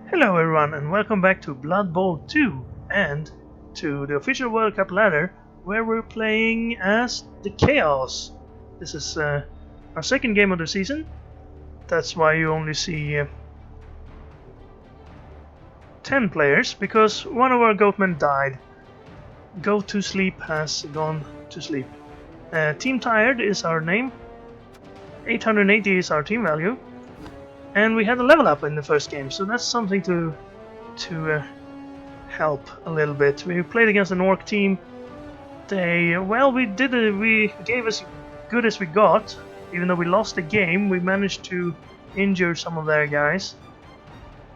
Hello everyone and welcome back to Blood Bowl 2 and to the official World Cup ladder where we're playing as the Chaos. This is our second game of the season. That's why you only see 10 players, because one of our goatmen died. Go to Sleep has gone to sleep. Team Tired is our name. 880 is our team value. And we had a level up in the first game, so that's something to help a little bit. We played against an orc team. We gave as good as we got. Even though we lost the game, we managed to injure some of their guys,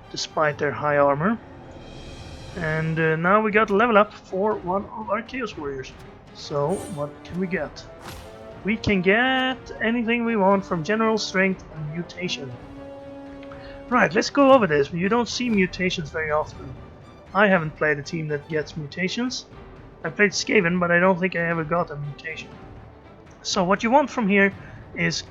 despite their high armor. And now we got a level up for one of our Chaos Warriors. So what can we get? We can get anything we want from General Strength and Mutation. Right, let's go over this. You don't see mutations very often. I haven't played a team that gets mutations. I played Skaven, but I don't think I ever got a mutation. So what you want from here is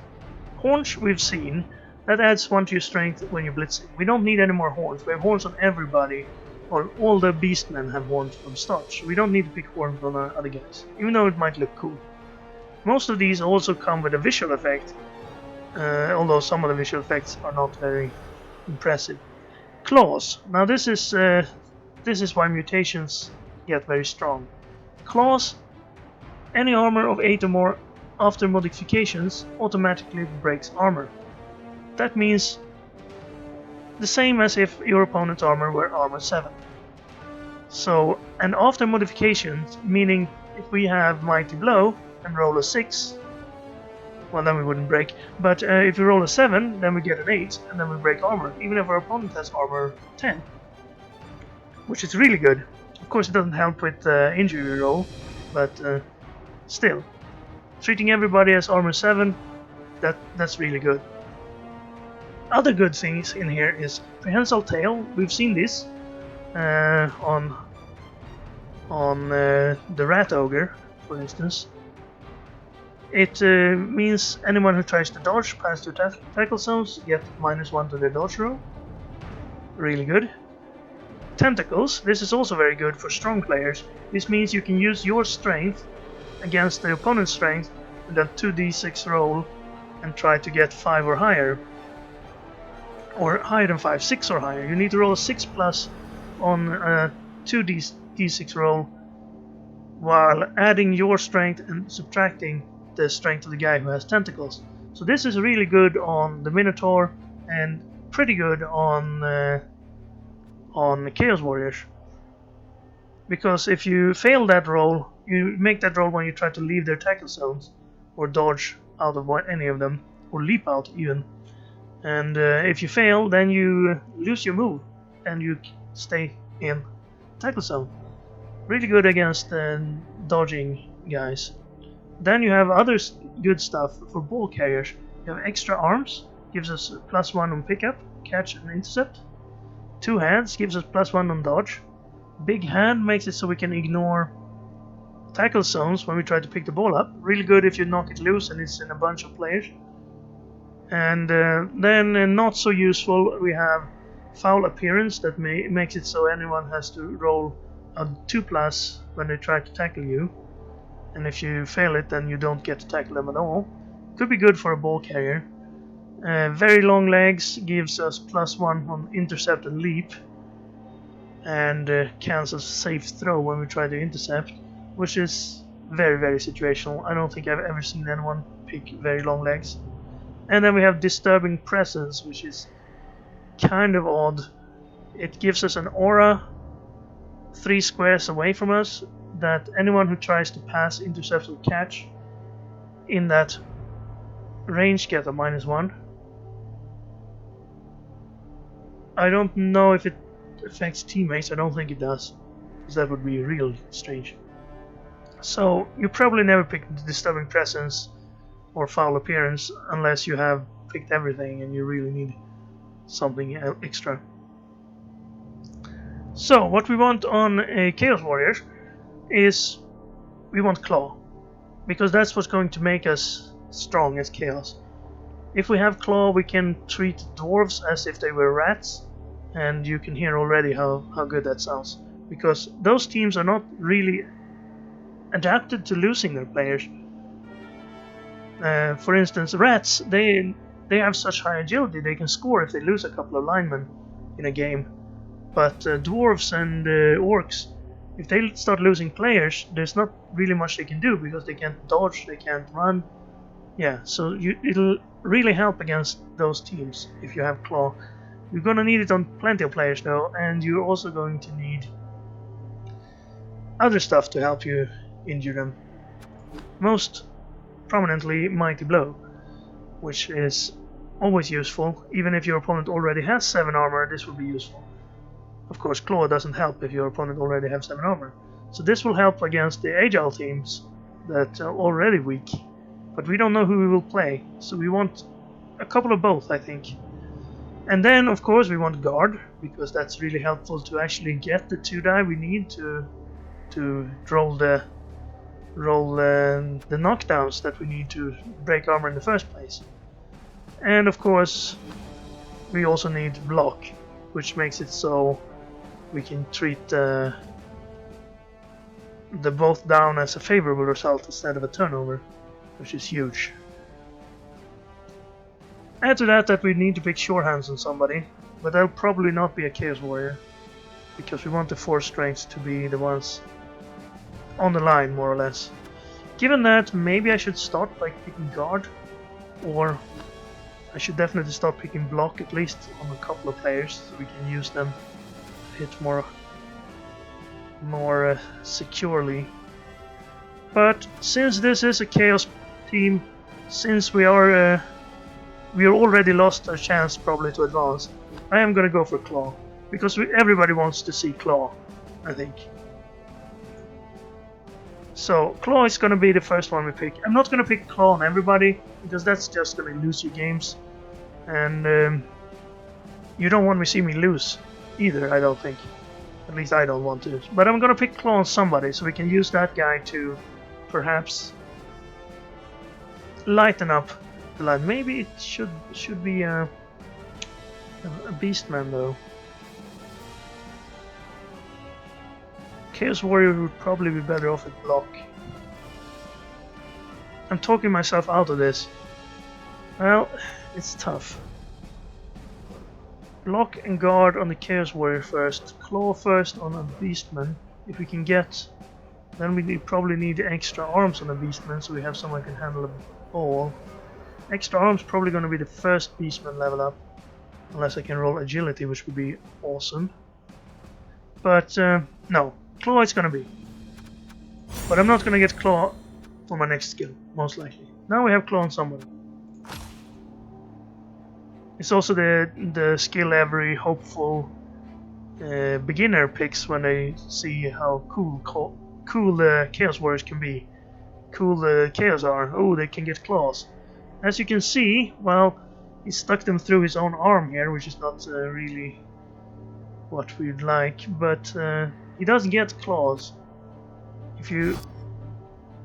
horns. We've seen that adds 1 to your strength when you're blitzing. We don't need any more horns. We have horns on everybody, or all the beastmen have horns from start. So we don't need to pick horns on other guys, even though it might look cool. Most of these also come with a visual effect, although some of the visual effects are not very impressive. Claws. Now this is why mutations get very strong. Claws. Any armor of 8 or more after modifications automatically breaks armor. That means the same as if your opponent's armor were armor 7. So, and after modifications, meaning if we have Mighty Blow and roll a 6, well, then we wouldn't break. But if we roll a 7, then we get an 8, and then we break armor, even if our opponent has armor 10. Which is really good. Of course, it doesn't help with injury roll, but still. Treating everybody as armor 7, that's really good. Other good things in here is Prehensile Tail. We've seen this on the Rat Ogre, for instance. It means anyone who tries to dodge past your tackle zones get -1 to their dodge roll. Really good. Tentacles. This is also very good for strong players. This means you can use your strength against the opponent's strength and then 2d6 roll and try to get 5 or higher. Or higher than 5, 6 or higher. You need to roll a 6+ on a 2d6 roll while adding your strength and subtracting the strength of the guy who has tentacles. So this is really good on the Minotaur and pretty good on the Chaos Warriors. Because if you fail that roll, you make that roll when you try to leave their tackle zones or dodge out of any of them or leap out even. And if you fail, then you lose your move and you stay in tackle zone. Really good against dodging guys. Then you have other good stuff for ball carriers. You have extra arms, gives us +1 on pickup, catch and intercept. 2 hands gives us +1 on dodge. Big hand makes it so we can ignore tackle zones when we try to pick the ball up. Really good if you knock it loose and it's in a bunch of players. And then not so useful, we have foul appearance that makes it so anyone has to roll a 2+ when they try to tackle you. And if you fail it, then you don't get to tackle them at all. Could be good for a ball carrier. Very long legs gives us +1 on intercept and leap. And cancels safe throw when we try to intercept. Which is very, very situational. I don't think I've ever seen anyone pick very long legs. And then we have disturbing presence, which is kind of odd. It gives us an aura 3 squares away from us, that anyone who tries to pass, intercept or catch in that range get a -1. I don't know if it affects teammates. I don't think it does, because that would be real strange. So you probably never pick disturbing presence or foul appearance unless you have picked everything and you really need something extra. So what we want on a Chaos Warrior is we want Claw, because that's what's going to make us strong as Chaos. If we have Claw, we can treat dwarves as if they were rats, And you can hear already how good that sounds. Because those teams are not really adapted to losing their players. For instance, rats, they have such high agility, they can score if they lose a couple of linemen in a game. But dwarves and orcs, if they start losing players, there's not really much they can do because they can't dodge, they can't run. Yeah, so it'll really help against those teams if you have claw. You're gonna need it on plenty of players though, and you're also going to need other stuff to help you injure them. Most prominently Mighty Blow, which is always useful. Even if your opponent already has 7 armor, this will be useful. Of course, Claw doesn't help if your opponent already has 7 armor. So this will help against the agile teams that are already weak. But we don't know who we will play, so we want a couple of both, I think. And then, of course, we want Guard, because that's really helpful to actually get the 2 die we need to roll the knockdowns that we need to break armor in the first place. And of course, we also need Block, which makes it so we can treat the both down as a favorable result instead of a turnover, which is huge. Add to that we need to pick Sure Hands on somebody, but that'll probably not be a Chaos Warrior, because we want the 4 strengths to be the ones on the line, more or less. Given that, maybe I should start by picking Guard, or I should definitely start picking Block, at least on a couple of players, so we can use them to hit more securely. But since this is a Chaos team, since we are already lost our chance probably to advance, I am gonna go for Claw, because everybody wants to see Claw, I think. So Claw is gonna be the first one we pick. I'm not gonna pick Claw on everybody, because that's just gonna lose you games, and you don't want to see me lose either, I don't think. At least I don't want to. But I'm gonna pick Claw on somebody, so we can use that guy to perhaps lighten up the line. Maybe it should be a Beastman though. Chaos Warrior would probably be better off with Block. I'm talking myself out of this. Well, it's tough. Block and Guard on the Chaos Warrior first. Claw first on a Beastman. If we can get... Then we probably need extra arms on a Beastman, so we have someone who can handle a ball. Extra arms probably going to be the first Beastman level up. Unless I can roll agility, which would be awesome. But no, Claw is going to be. But I'm not going to get Claw for my next skill, most likely. Now we have Claw on somebody. It's also the skill every hopeful beginner picks when they see how cool the Chaos Warriors can be. Cool the Chaos are. Oh, they can get claws. As you can see, well, he stuck them through his own arm here, which is not really what we'd like, but he does get claws. If you...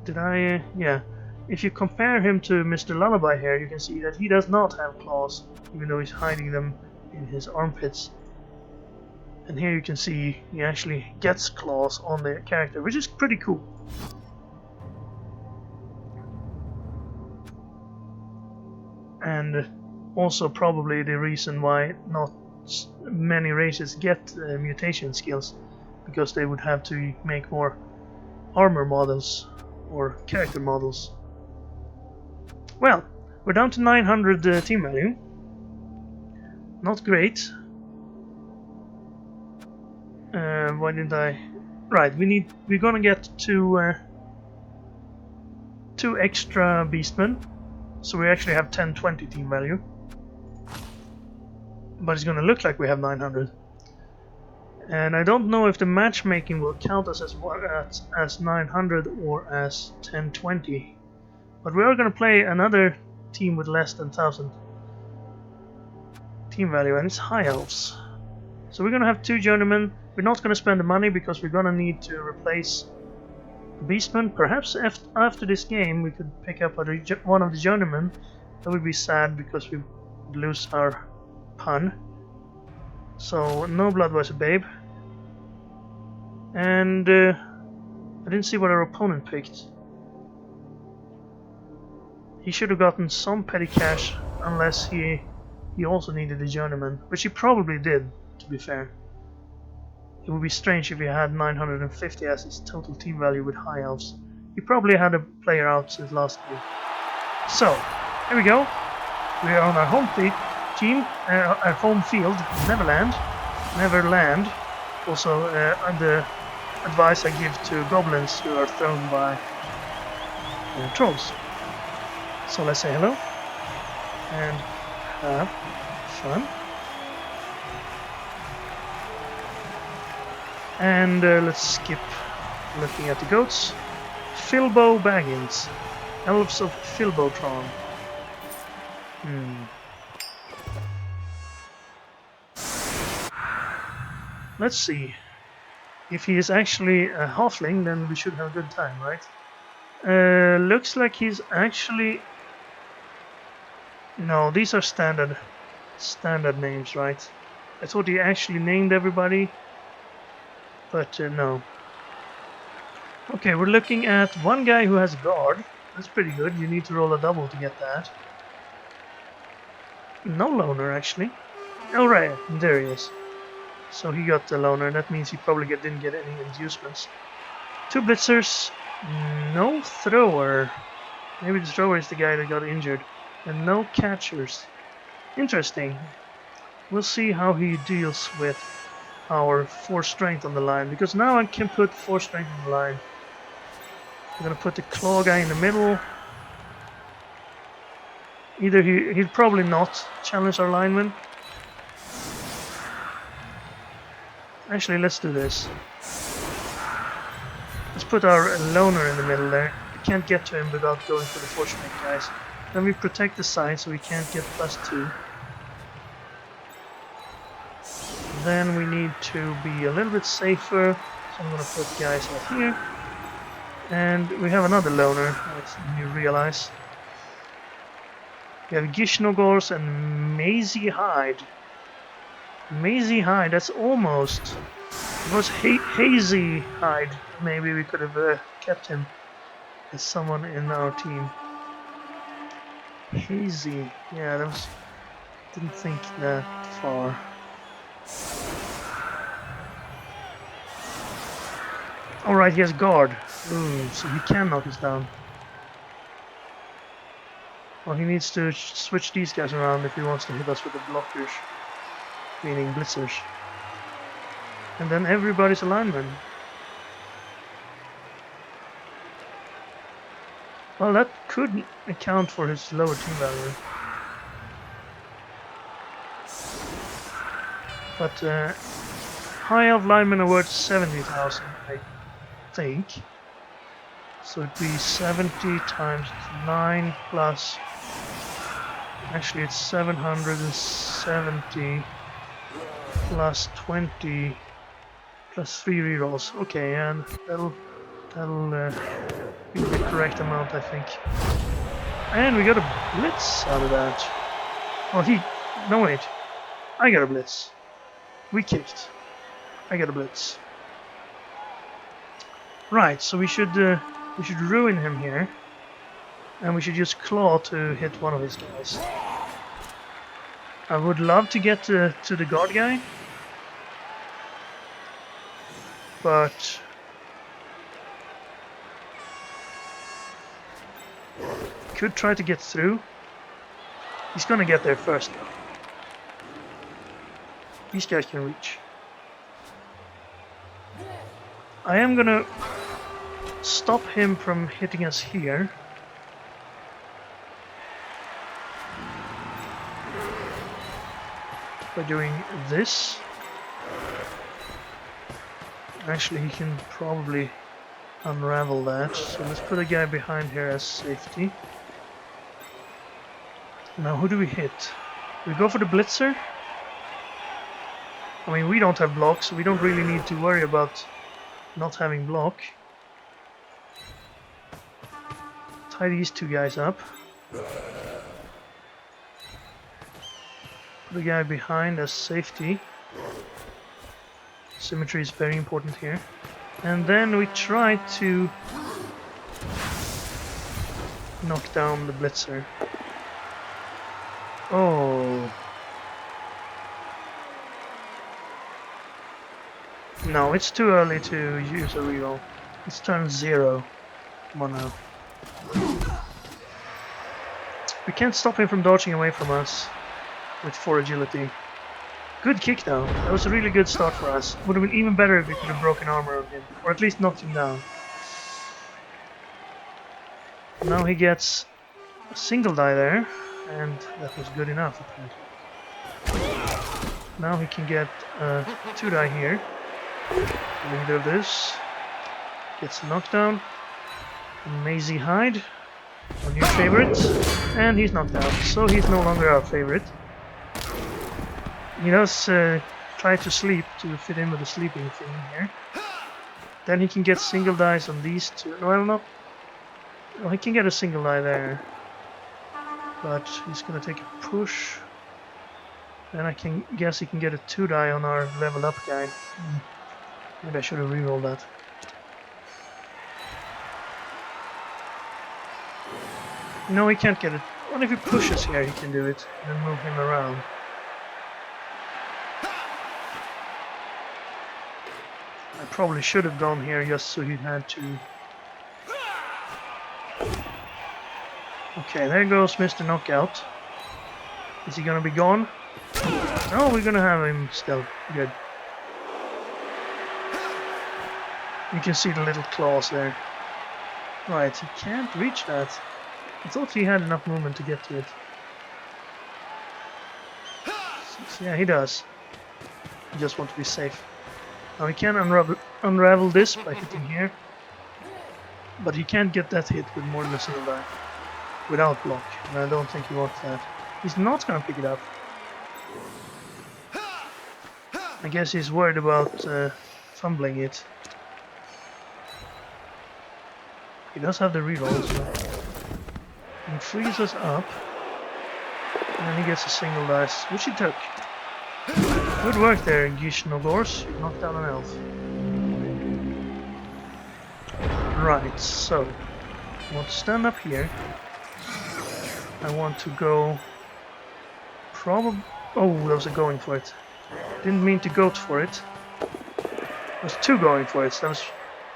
yeah. If you compare him to Mr. Lullaby here, you can see that he does not have claws, even though he's hiding them in his armpits. And here you can see he actually gets claws on the character, which is pretty cool. And also probably the reason why not many races get mutation skills, because they would have to make more armor models or character models. Well, we're down to 900 team value. Not great. Why didn't I? Right, we're gonna get two extra beastmen, so we actually have 1020 team value. But it's gonna look like we have 900. And I don't know if the matchmaking will count us as 900 or as 1020. But we are gonna play another team with less than 1000 team value, and it's High Elves. So we're gonna have 2 journeymen. We're not gonna spend the money because we're gonna need to replace the beastmen. Perhaps after this game we could pick up one of the journeymen. That would be sad because we would lose our pun. So no Bloodweiser Babe. And I didn't see what our opponent picked. He should have gotten some petty cash, unless he also needed a journeyman, which he probably did, to be fair. It would be strange if he had 950 as his total team value with high elves. He probably had a player out since last year. So, here we go. We are on our home team, our home field, Neverland. Also, the advice I give to goblins who are thrown by trolls. So let's say hello and have fun. And let's skip looking at the goats. Filbo Baggins. Elves of Filbotron. Let's see. If he is actually a halfling, then we should have a good time, right? Looks like he's actually... No, these are standard names, right? I thought he actually named everybody, but no. Okay, we're looking at one guy who has guard. That's pretty good. You need to roll a double to get that. No loner, actually. Oh, right, there he is. So he got the loner, and that means he probably didn't get any inducements. 2 blitzers, no thrower. Maybe the thrower is the guy that got injured. And no catchers. Interesting. We'll see how he deals with our 4 strength on the line, because now I can put 4 strength on the line. I'm gonna put the claw guy in the middle. Either he'll probably not challenge our lineman. Actually, let's do this. Let's put our loner in the middle there. We can't get to him without going for the 4 strength guys. Then we protect the side so we can't get +2. Then we need to be a little bit safer, so I'm gonna put guys out here. And we have another loner, as you realize. We have Gishnogors and Maisie Hide. Maisie Hide, that's almost... It was Hazy Hide. Maybe we could have kept him as someone in our team. Hazy, yeah, that was... Didn't think that far. Alright, he has guard. Ooh, so he can knock us down. Well, he needs to switch these guys around if he wants to hit us with the blockers. Meaning blitzers. And then everybody's a lineman. Well, that could account for his lower team value. But high elf linemen are worth 70,000, I think. So it'd be 70 times 9 plus... Actually, it's 770 plus 20 plus 3 rerolls. Okay, and that'll be the correct amount, I think. And we got a blitz out of that. Oh, no wait. I got a blitz. We kicked. I got a blitz. Right, so we should ruin him here. And we should use claw to hit one of his guys. I would love to get to the guard guy. But... could try to get through. He's gonna get there first though. These guys can reach. I am gonna stop him from hitting us here. By doing this. Actually, he can probably unravel that. So let's put a guy behind here as safety. Now, who do we hit? We go for the blitzer. I mean, we don't have blocks, so we don't really need to worry about not having block. Tie these 2 guys up. Put the guy behind as safety. Symmetry is very important here. And then we try to knock down the Blitzer. Oh. No, it's too early to use a reroll. It's turn 0. Come on now. We can't stop him from dodging away from us with 4 agility. Good kick though. That was a really good start for us. Would have been even better if we could have broken armor on him. Or at least knocked him down. Now he gets a single die there. And that was good enough apparently. Now he can get 2 die here. Neither of this. Gets a knockdown. Maisie Hyde. Our new favorite. And he's knocked out. So he's no longer our favorite. He does try to sleep to fit in with the sleeping thing here. Then he can get single dice on these 2. No, I don't know. Well, he can get a single die there. But he's gonna take a push. Then I can guess he can get a 2 die on our level up guy. Maybe I should have rerolled that. No, he can't get it. What if he pushes here? He can do it and then move him around. I probably should have gone here just so he had to. Okay, there goes Mr. Knockout. Is he gonna be gone? No, we're gonna have him still. Good. You can see the little claws there. Right, he can't reach that. I thought he had enough movement to get to it. So, yeah, he does. He just wants to be safe. Now he can unravel this by hitting here. But he can't get that hit with more than a single die. Without block. And I don't think he wants that. He's not gonna pick it up. I guess he's worried about fumbling it. He does have the reroll, so he frees us up. And then he gets a single dice, which he took. Good work there, Gishnogors. Knocked down an elf. Right, so I want to stand up here. I want to go probably. Oh, there was a going for it. Didn't mean to go for it. There was 2 going for it, so that was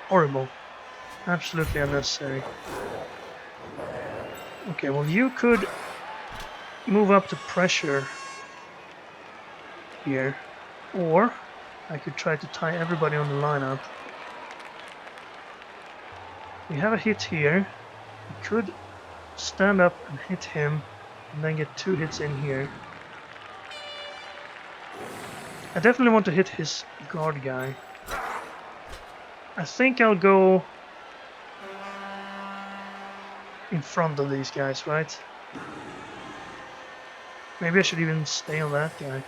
horrible. Absolutely unnecessary. Okay, well you could move up to pressure here. Or I could try to tie everybody on the lineup. We have a hit here. We could stand up and hit him and then get 2 hits in here. I definitely want to hit his guard guy. I think I'll go in front of these guys, right? Maybe I should even stay on that guy.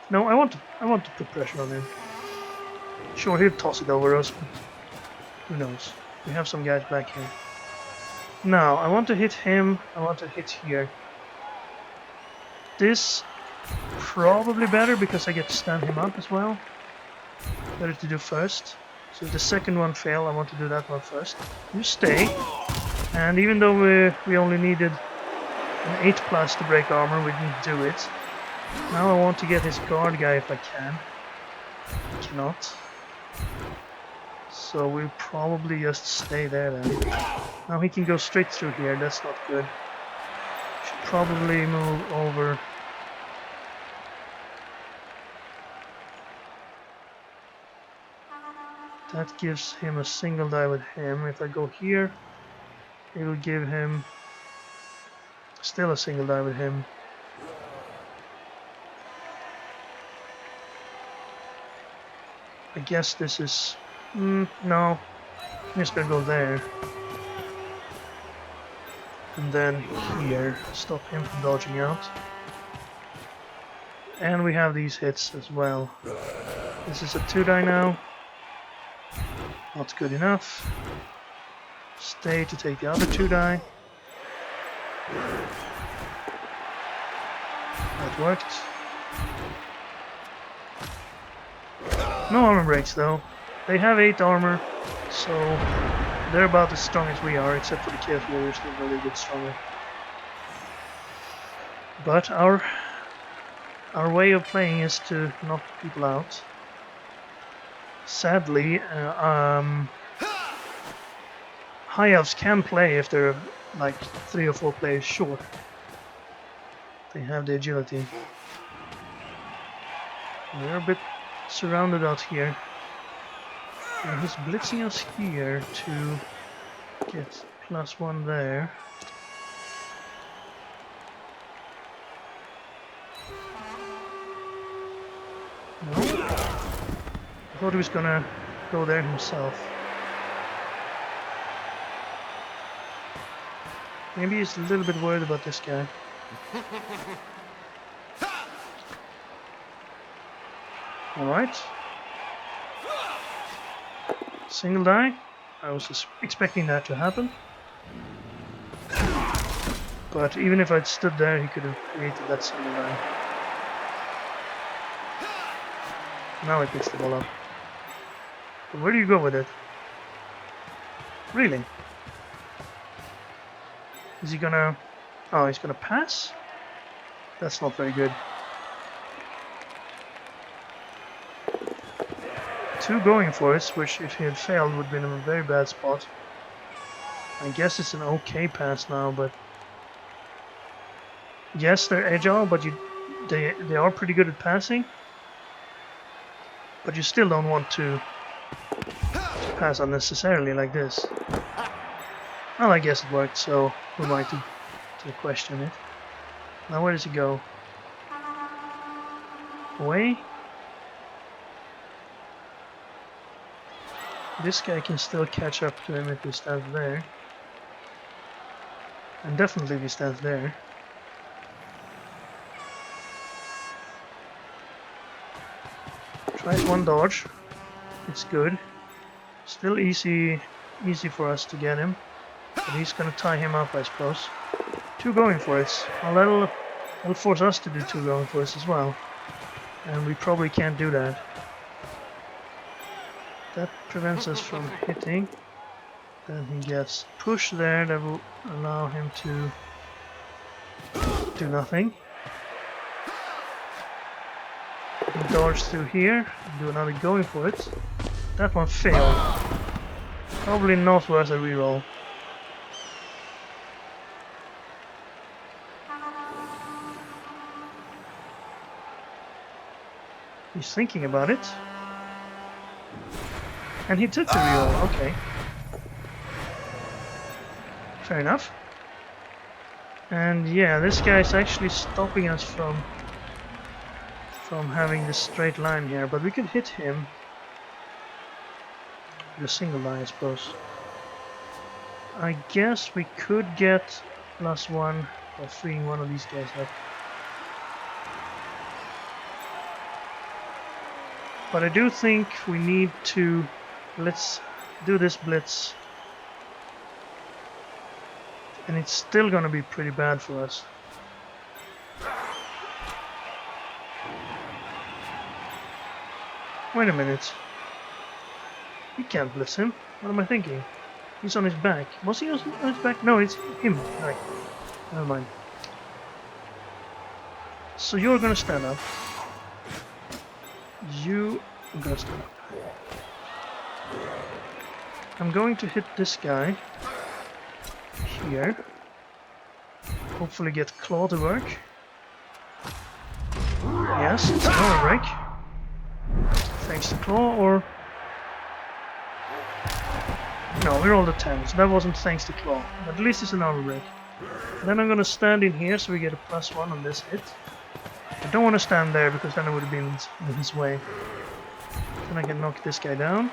No, I want to put pressure on him. Sure, he'll toss it over us, but who knows? We have some guys back here. Now, I want to hit him. I want to hit here. This probably better because I get to stand him up as well. Better to do first. So if the second one fail, I want to do that one first. You stay. And even though we only needed an 8+ to break armor, we didn't do it. Now I want to get his guard guy if I can. I cannot. So we'll probably just stay there then. Now he can go straight through here, that's not good. Should probably move over. That gives him a single die with him. If I go here, it will give him still a single die with him. I guess this is... no. I'm just gonna go there. And then here, stop him from dodging out. And we have these hits as well. This is a 2 die now. Not good enough. Stay to take the other 2 die. That worked. No armor breaks though. They have 8 armor, so they're about as strong as we are, except for the Chaos Warriors, they're a little bit stronger. But our way of playing is to knock people out. Sadly, High Elves can play if they're like 3 or 4 players short. They have the agility. We're a bit surrounded out here. And he's blitzing us here to get +1 there. No. I thought he was gonna go there himself. Maybe he's a little bit worried about this guy. Alright. Single die. I was just expecting that to happen. But even if I'd stood there, he could have created that single die. Now he picks the ball up. But where do you go with it? Really? Is he gonna... Oh, he's gonna pass? That's not very good. 2 going for it, which if he had failed would have been in a very bad spot. I guess it's an okay pass now, but... Yes, they're agile, but they are pretty good at passing. But you still don't want to pass unnecessarily like this. Well, I guess it worked, so who am I to question it? Now where does he go? Away? This guy can still catch up to him if he stands there. And definitely if he stands there. Tries 1 dodge. It's good. Still easy for us to get him. But he's gonna tie him up, I suppose. 2 going for it. Well, that'll force us to do 2 going for it as well. And we probably can't do that. That prevents us from hitting. Then he gets pushed there, that will allow him to do nothing. He dodged through here, do another going for it. That one failed. Probably not worth a reroll. He's thinking about it. And he took the reroll, okay. Fair enough. And yeah, this guy's actually stopping us from having this straight line here, but we could hit him with a single line, I suppose. I guess we could get +1 by freeing one of these guys up. But I do think we need to... Let's do this blitz. And it's still gonna be pretty bad for us. Wait a minute. We can't blitz him. What am I thinking? He's on his back. Was he on his back? No, it's him. Right. Never mind. So you're gonna stand up. You are gonna stand up. I'm going to hit this guy here. Hopefully get claw to work. Yes, it's an armor break. Thanks to claw, or... No, we rolled a 10, so that wasn't thanks to claw. But at least it's an armor break. Then I'm gonna stand in here so we get a +1 on this hit. I don't want to stand there because then I would have been in his way. Then I can knock this guy down.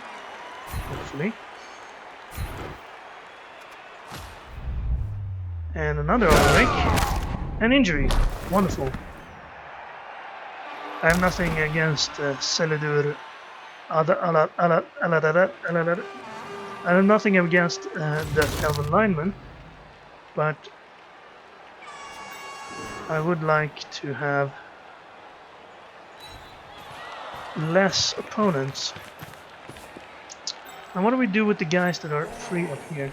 Hopefully. And another armor break. An injury. Wonderful. I have nothing against Selidur. I have nothing against the Elven lineman, but I would like to have less opponents. Now what do we do with the guys that are free up here?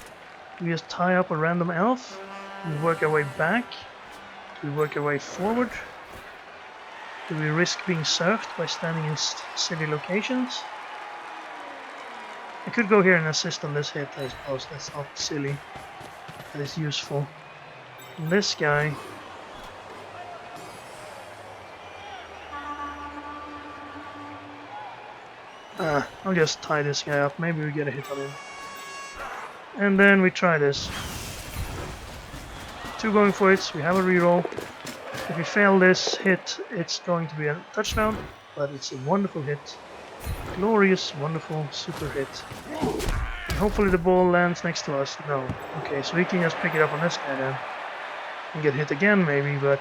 Do we just tie up a random elf? Do we work our way back? Do we work our way forward? Do we risk being surfed by standing in silly locations? I could go here and assist on this hit, I suppose. That's not silly. That is useful. And this guy... I'll just tie this guy up. Maybe we get a hit on him. And then we try this. 2 going for it. We have a reroll. If we fail this hit, it's going to be a touchdown. But it's a wonderful hit. Glorious, wonderful, super hit. And hopefully the ball lands next to us. No. Okay, so we can just pick it up on this guy then. And get hit again maybe, but...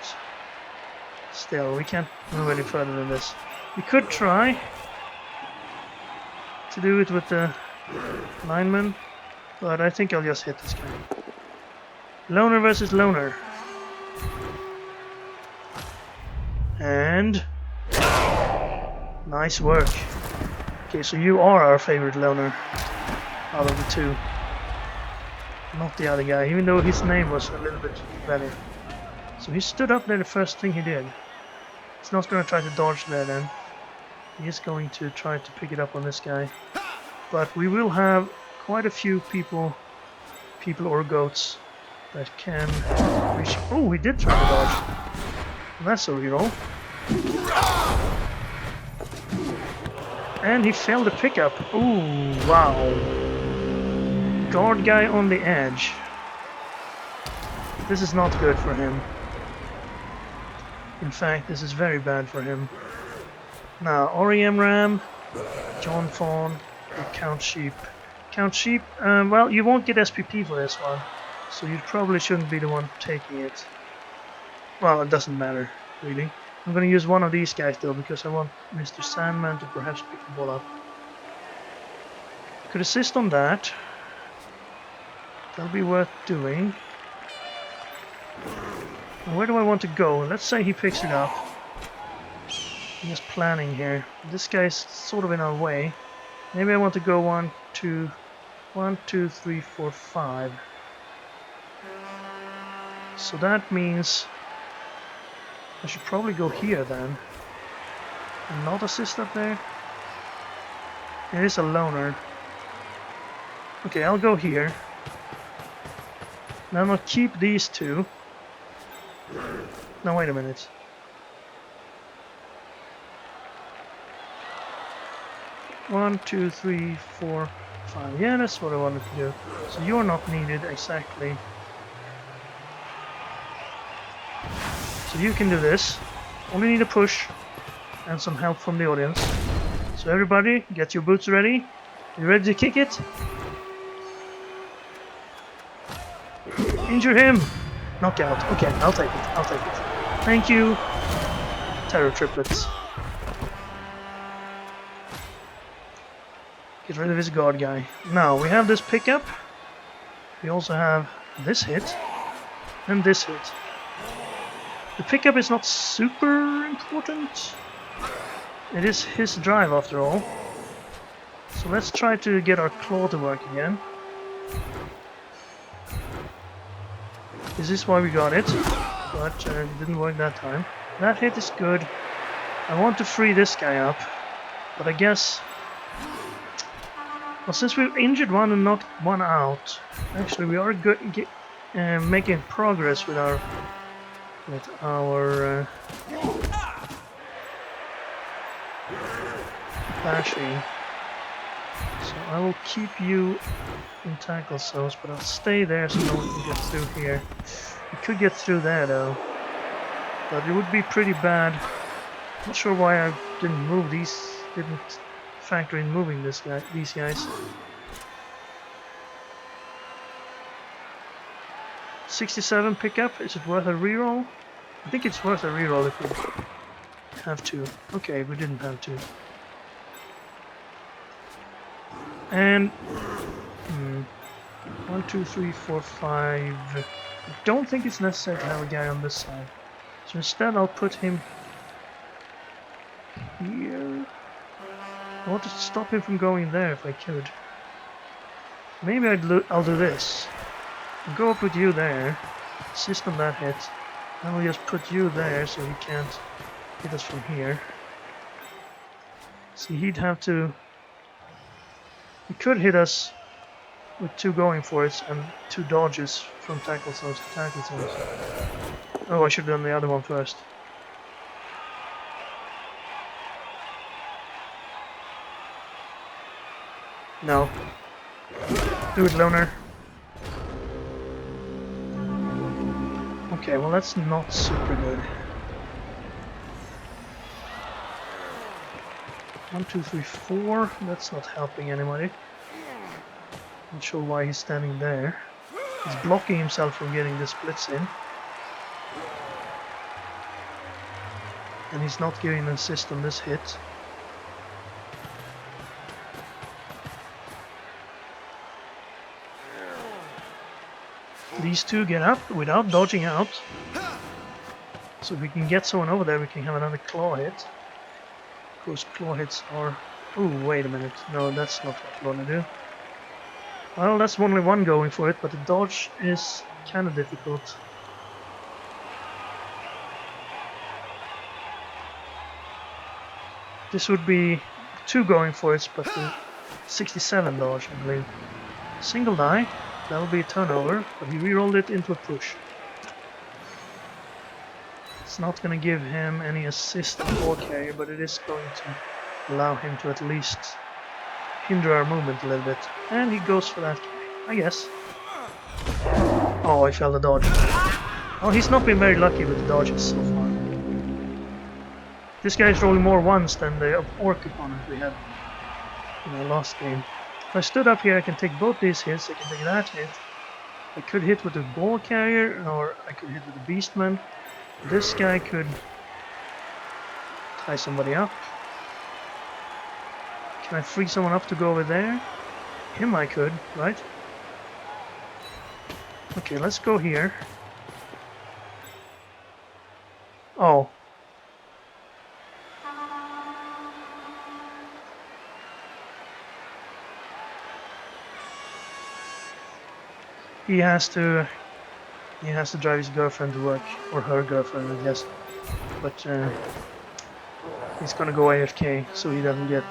Still, we can't move any further than this. We could try to do it with the lineman, but I think I'll just hit this guy. Loner versus loner. And... Nice work. Okay, so you are our favorite loner out of the 2. Not the other guy, even though his name was a little bit better. So he stood up there the first thing he did. He's not going to try to dodge there then. He is going to try to pick it up on this guy. But we will have quite a few people or goats that can reach... Oh, he did try to dodge. And that's a reroll. And he failed the pickup. Ooh, wow. Guard guy on the edge. This is not good for him. In fact, this is very bad for him. Now, REM Ram, John Fawn, and Count Sheep. Count Sheep, well, you won't get SPP for this one, so you probably shouldn't be the one taking it. Well, it doesn't matter, really. I'm going to use one of these guys though, because I want Mr. Sandman to perhaps pick the ball up. Could assist on that. That'll be worth doing. And where do I want to go? Let's say he picks it up. I'm just planning here. This guy's sort of in our way. Maybe I want to go 1, 2, 3, 4, 5. So that means I should probably go here then. And not assist up there. It is a loner. Okay, I'll go here. Then I'll keep these 2. Now wait a minute. One, 2, 3, 4, 5. Yeah, that's what I wanted to do. So you're not needed exactly. So you can do this. Only need a push and some help from the audience. So everybody, get your boots ready. You ready to kick it? Injure him! Knockout. Okay, I'll take it. I'll take it. Thank you. Terror triplets. Get rid of his guard guy. Now, we have this pickup. We also have this hit. And this hit. The pickup is not super important. It is his drive after all. So let's try to get our claw to work again. This is why we got it. But it didn't work that time. That hit is good. I want to free this guy up. But I guess... Well, since we've injured one and knocked one out, actually we are good, making progress with our bashing. So I will keep you in tackle zones, but I'll stay there so no one can get through here. We could get through there though, but it would be pretty bad. Not sure why I didn't move these. Didn't factor in moving these guys. 67 pickup, is it worth a reroll? I think it's worth a reroll if we have to. Okay, we didn't have to. And 1, 2, 3, 4, 5. I don't think it's necessary to have a guy on this side. So instead I'll put him here. I want to stop him from going there if I could. Maybe I'll do this. I'll go up with you there, assist on that hit, and we'll just put you there so he can't hit us from here. See, he'd have to... He could hit us with 2 going for it and 2 dodges from tackle zones to tackle zones. Oh, I should have done the other one first. No. Do it, loner. Okay, well that's not super good. 1, 2, 3, 4. That's not helping anybody. Not sure why he's standing there. He's blocking himself from getting the splits in. And he's not giving an assist on this hit. These two get up without dodging out. So if we can get someone over there, we can have another claw hit. Of course, claw hits are... Ooh, wait a minute. No, that's not what I want to do. Well, that's only one going for it, but the dodge is kind of difficult. This would be 2 going for it, but the 67 dodge, I believe. Single die, that will be a turnover, but he rerolled it into a push. It's not going to give him any assist on ball carrier, but it is going to allow him to at least hinder our movement a little bit. And he goes for that carry, I guess. Oh, I failed the dodge. Oh, he's not been very lucky with the dodges so far. This guy's rolling more ones than the orc opponent we had in our last game. If I stood up here, I can take both these hits, I can take that hit. I could hit with the ball carrier, or I could hit with the beastman. This guy could tie somebody up. Can I free someone up to go over there? Him I could, right? Okay, let's go here. Oh. He has to drive his girlfriend to work, or her girlfriend, I guess. But he's gonna go AFK, so he doesn't get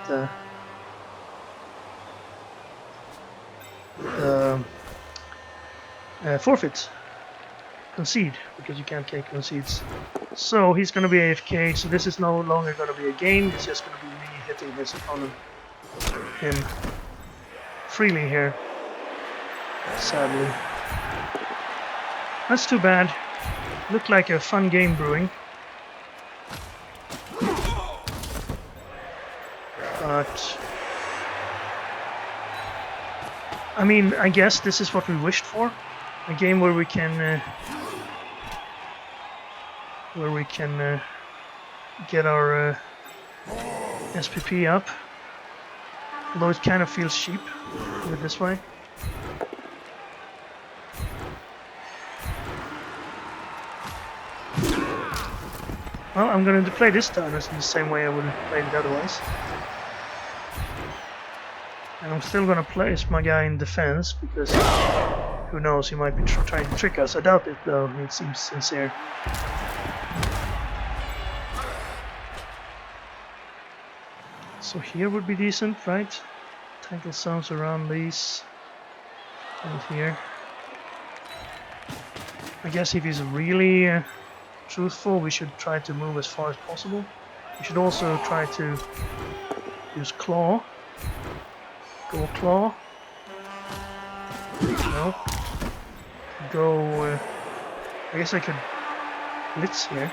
forfeit, concede, because you can't take concedes. So he's gonna be AFK. So this is no longer gonna be a game. It's just gonna be me hitting his opponent, him, freely here. Sadly. That's too bad. Looked like a fun game brewing. But... I mean, I guess this is what we wished for. A game where we can... get our SPP up. Although it kind of feels cheap to do it this way. Well, I'm going to play this turn in the same way I would have played it otherwise. And I'm still going to place my guy in defense, because who knows, he might be trying to trick us. I doubt it though, it seems sincere. So here would be decent, right? Tackle zones around these. And here. I guess if he's really... truthful, we should try to move as far as possible. We should also try to use claw. Go claw. No. Go... I guess I could blitz here.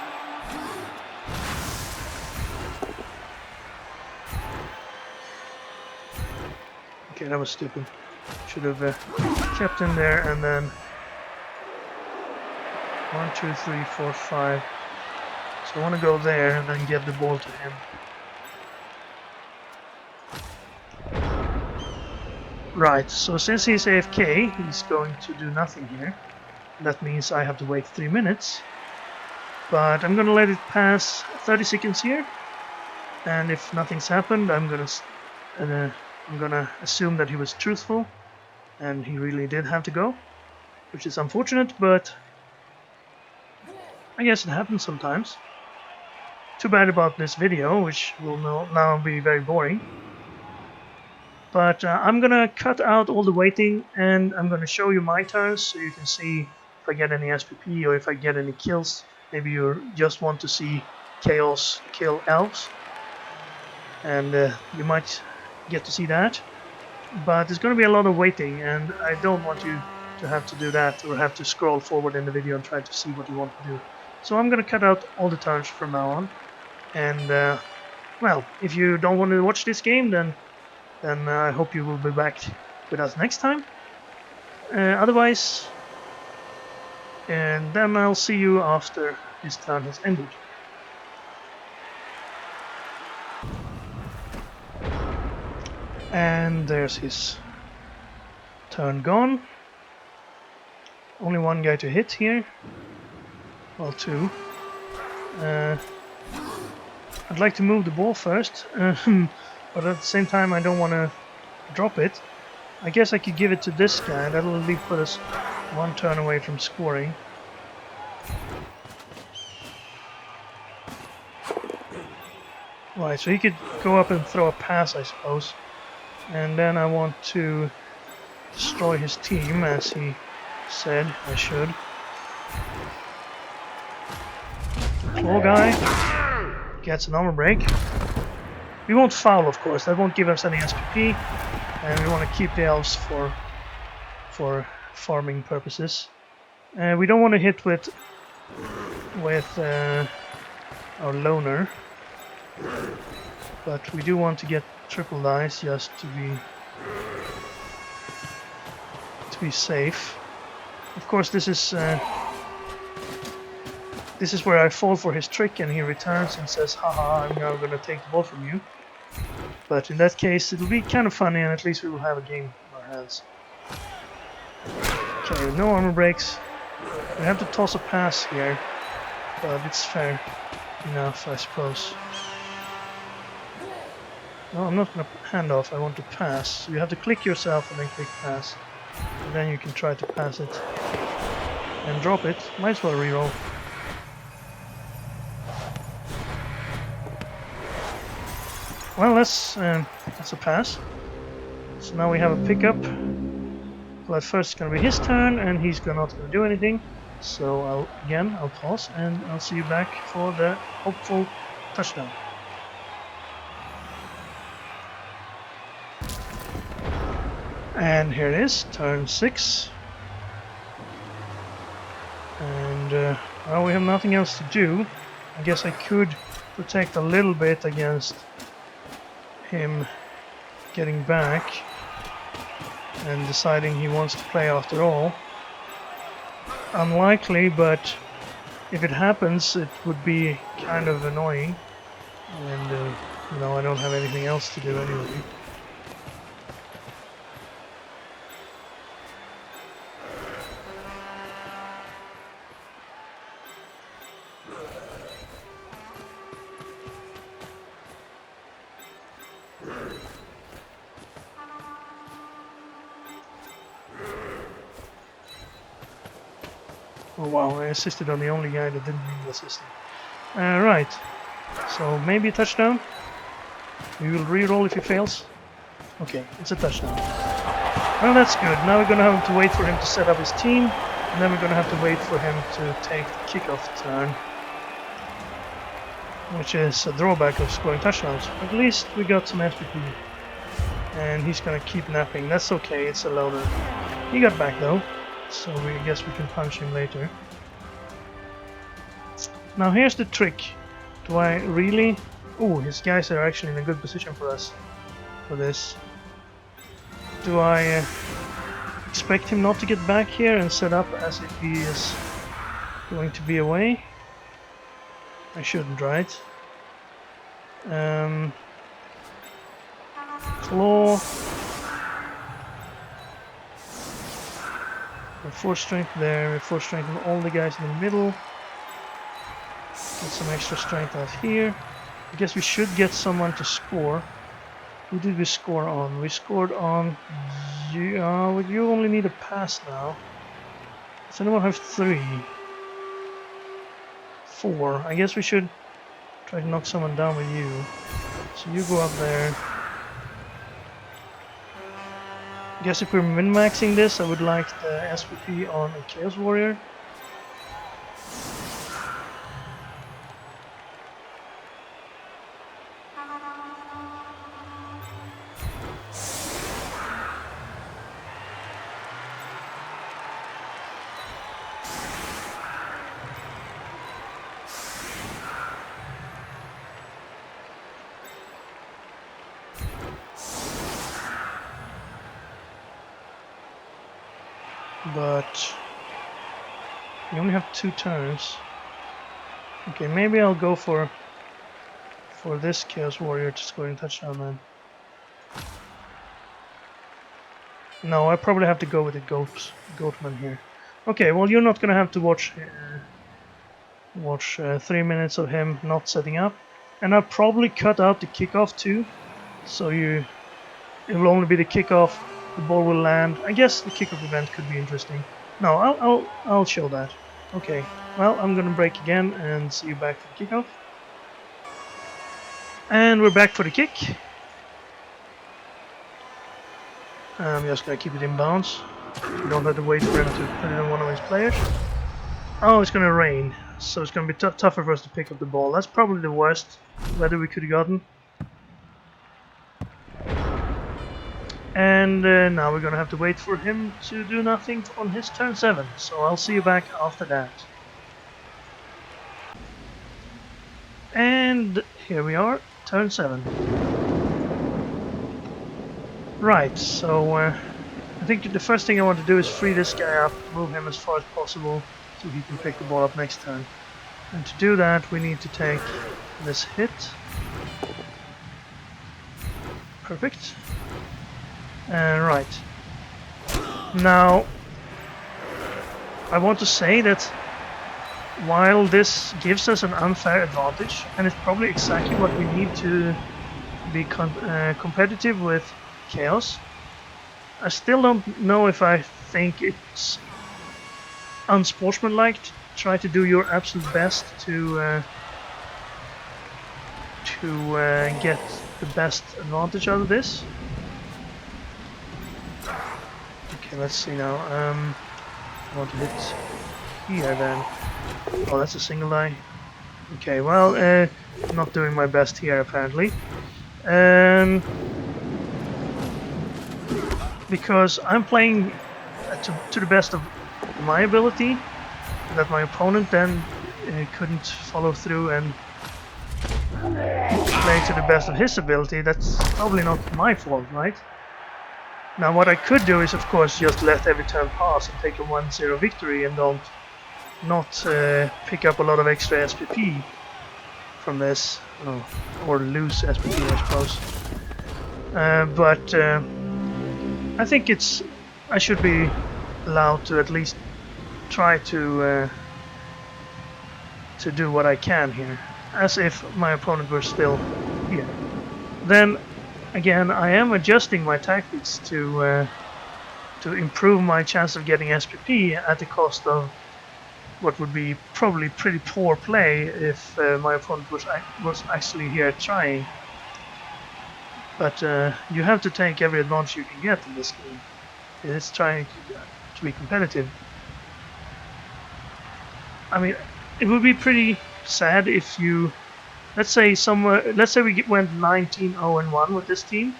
Okay, that was stupid. Should have kept him there and then 1, 2, 3, 4, 5. So I want to go there and then get the ball to him. Right, so since he's AFK, he's going to do nothing here. That means I have to wait 3 minutes. But I'm going to let it pass 30 seconds here. and if nothing's happened, I'm gonna assume that he was truthful, and he really did have to go, which is unfortunate, but I guess it happens sometimes. Too bad about this video, which will now be very boring. But I'm gonna cut out all the waiting, and I'm gonna show you my turns so you can see if I get any SPP or if I get any kills. Maybe you just want to see Chaos kill elves, and you might get to see that. But there's gonna be a lot of waiting, and I don't want you to have to do that or have to scroll forward in the video and try to see what you want to do. So I'm gonna cut out all the turns from now on. And well, if you don't want to watch this game, then I hope you will be back with us next time. Otherwise, and then I'll see you after this turn has ended. And there's his turn gone. Only one guy to hit here. Well, two. I'd like to move the ball first, but at the same time I don't want to drop it. I guess I could give it to this guy, that'll at least put us one turn away from scoring. Right, so he could go up and throw a pass, I suppose. And then I want to destroy his team, as he said I should. Claw guy gets an armor break. We won't foul, of course, that won't give us any SPP, and we want to keep the elves for farming purposes. We don't want to hit with our loner, but we do want to get triple dice just to be safe. Of course, this is where I fall for his trick, and he returns and says, haha, I'm now gonna take the ball from you. But in that case, it'll be kind of funny, and at least we will have a game in our hands. Okay, no armor breaks. We have to toss a pass here, but it's fair enough, I suppose. No, I'm not gonna hand off, I want to pass. So you have to click yourself and then click pass. And then you can try to pass it. And drop it. Might as well reroll. Well, that's a pass. So now we have a pickup. But first it's gonna be his turn, and he's not gonna do anything. So I'll pause, and I'll see you back for the hopeful touchdown. And here it is, turn 6. And well, we have nothing else to do. I guess I could protect a little bit against him getting back and deciding he wants to play after all. Unlikely, but if it happens, it would be kind of annoying. And you know, I don't have anything else to do anyway. Oh wow, I assisted on the only guy that didn't need assisting. Right, so maybe a touchdown. We will re-roll if he fails. Okay, it's a touchdown. Well, that's good. Now we're gonna have to wait for him to set up his team, and then we're gonna have to wait for him to take the kickoff turn, which is a drawback of scoring touchdowns. At least we got some SPP. And he's gonna keep napping. That's okay, it's a loader. He got back though, so I guess we can punch him later. Now here's the trick. Do I really... Oh, his guys are actually in a good position for us for this. Do I expect him not to get back here and set up as if he is going to be away? I shouldn't, right? Claw. We have 4 strength there, we have 4 strength on all the guys in the middle. Get some extra strength out here. I guess we should get someone to score. Who did we score on? We scored on you. You only need a pass now. Does anyone have 3? 4. I guess we should try to knock someone down with you. So you go up there. I guess if we're min-maxing this, I would like the SPP on a Chaos Warrior. But you only have 2 turns. Okay, maybe I'll go for this Chaos Warrior to score a touchdown then. No, I probably have to go with the Goatman here. Okay, well you're not gonna have to watch 3 minutes of him not setting up, and I'll probably cut out the kickoff too, so it will only be the kickoff. The ball will land. I guess the kickoff event could be interesting. No, I'll show that. Okay. Well, I'm gonna break again and see you back for the kickoff. And we're back for the kick. I'm just gonna keep it in bounds. We don't have to wait for him to put it on one of his players. Oh, it's gonna rain, so it's gonna be tougher for us to pick up the ball. That's probably the worst weather we could have gotten. And now we're gonna have to wait for him to do nothing on his turn 7. So I'll see you back after that. And here we are, turn 7. Right, so I think the first thing I want to do is free this guy up, move him as far as possible so he can pick the ball up next turn. And to do that we need to take this hit. Perfect. Right. Now, I want to say that while this gives us an unfair advantage, and it's probably exactly what we need to be competitive with Chaos, I still don't know if I think it's unsportsmanlike to try to do your absolute best to get the best advantage out of this. Okay, let's see now. I want to hit here then. Oh, that's a single die. Okay, well, not doing my best here apparently. Because I'm playing to the best of my ability, that my opponent then couldn't follow through and play to the best of his ability. That's probably not my fault, right? Now what I could do is of course just let every turn pass and take a 1-0 victory and not pick up a lot of extra SPP from this, or lose SPP I suppose. But I think I should be allowed to at least try to do what I can here, as if my opponent were still here. Then again, I am adjusting my tactics to improve my chance of getting SPP at the cost of what would be probably pretty poor play if my opponent was actually here trying. But you have to take every advantage you can get in this game. It's trying to be competitive. I mean, it would be pretty sad if you, let's say we went 19-0-1 with this team,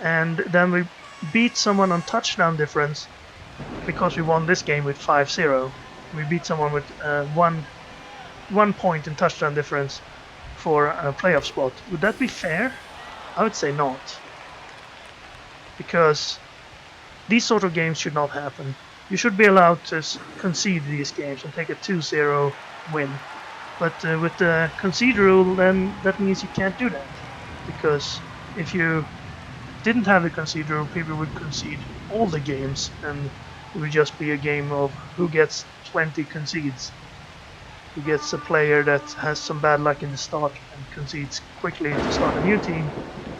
and then we beat someone on touchdown difference because we won this game with 5-0. We beat someone with 1 point in touchdown difference for a playoff spot. Would that be fair? I would say not, because these sort of games should not happen. You should be allowed to concede these games and take a 2-0 win. But with the concede rule, then that means you can't do that, because if you didn't have the concede rule, people would concede all the games, and it would just be a game of who gets 20 concedes. he gets a player that has some bad luck in the start and concedes quickly to start a new team,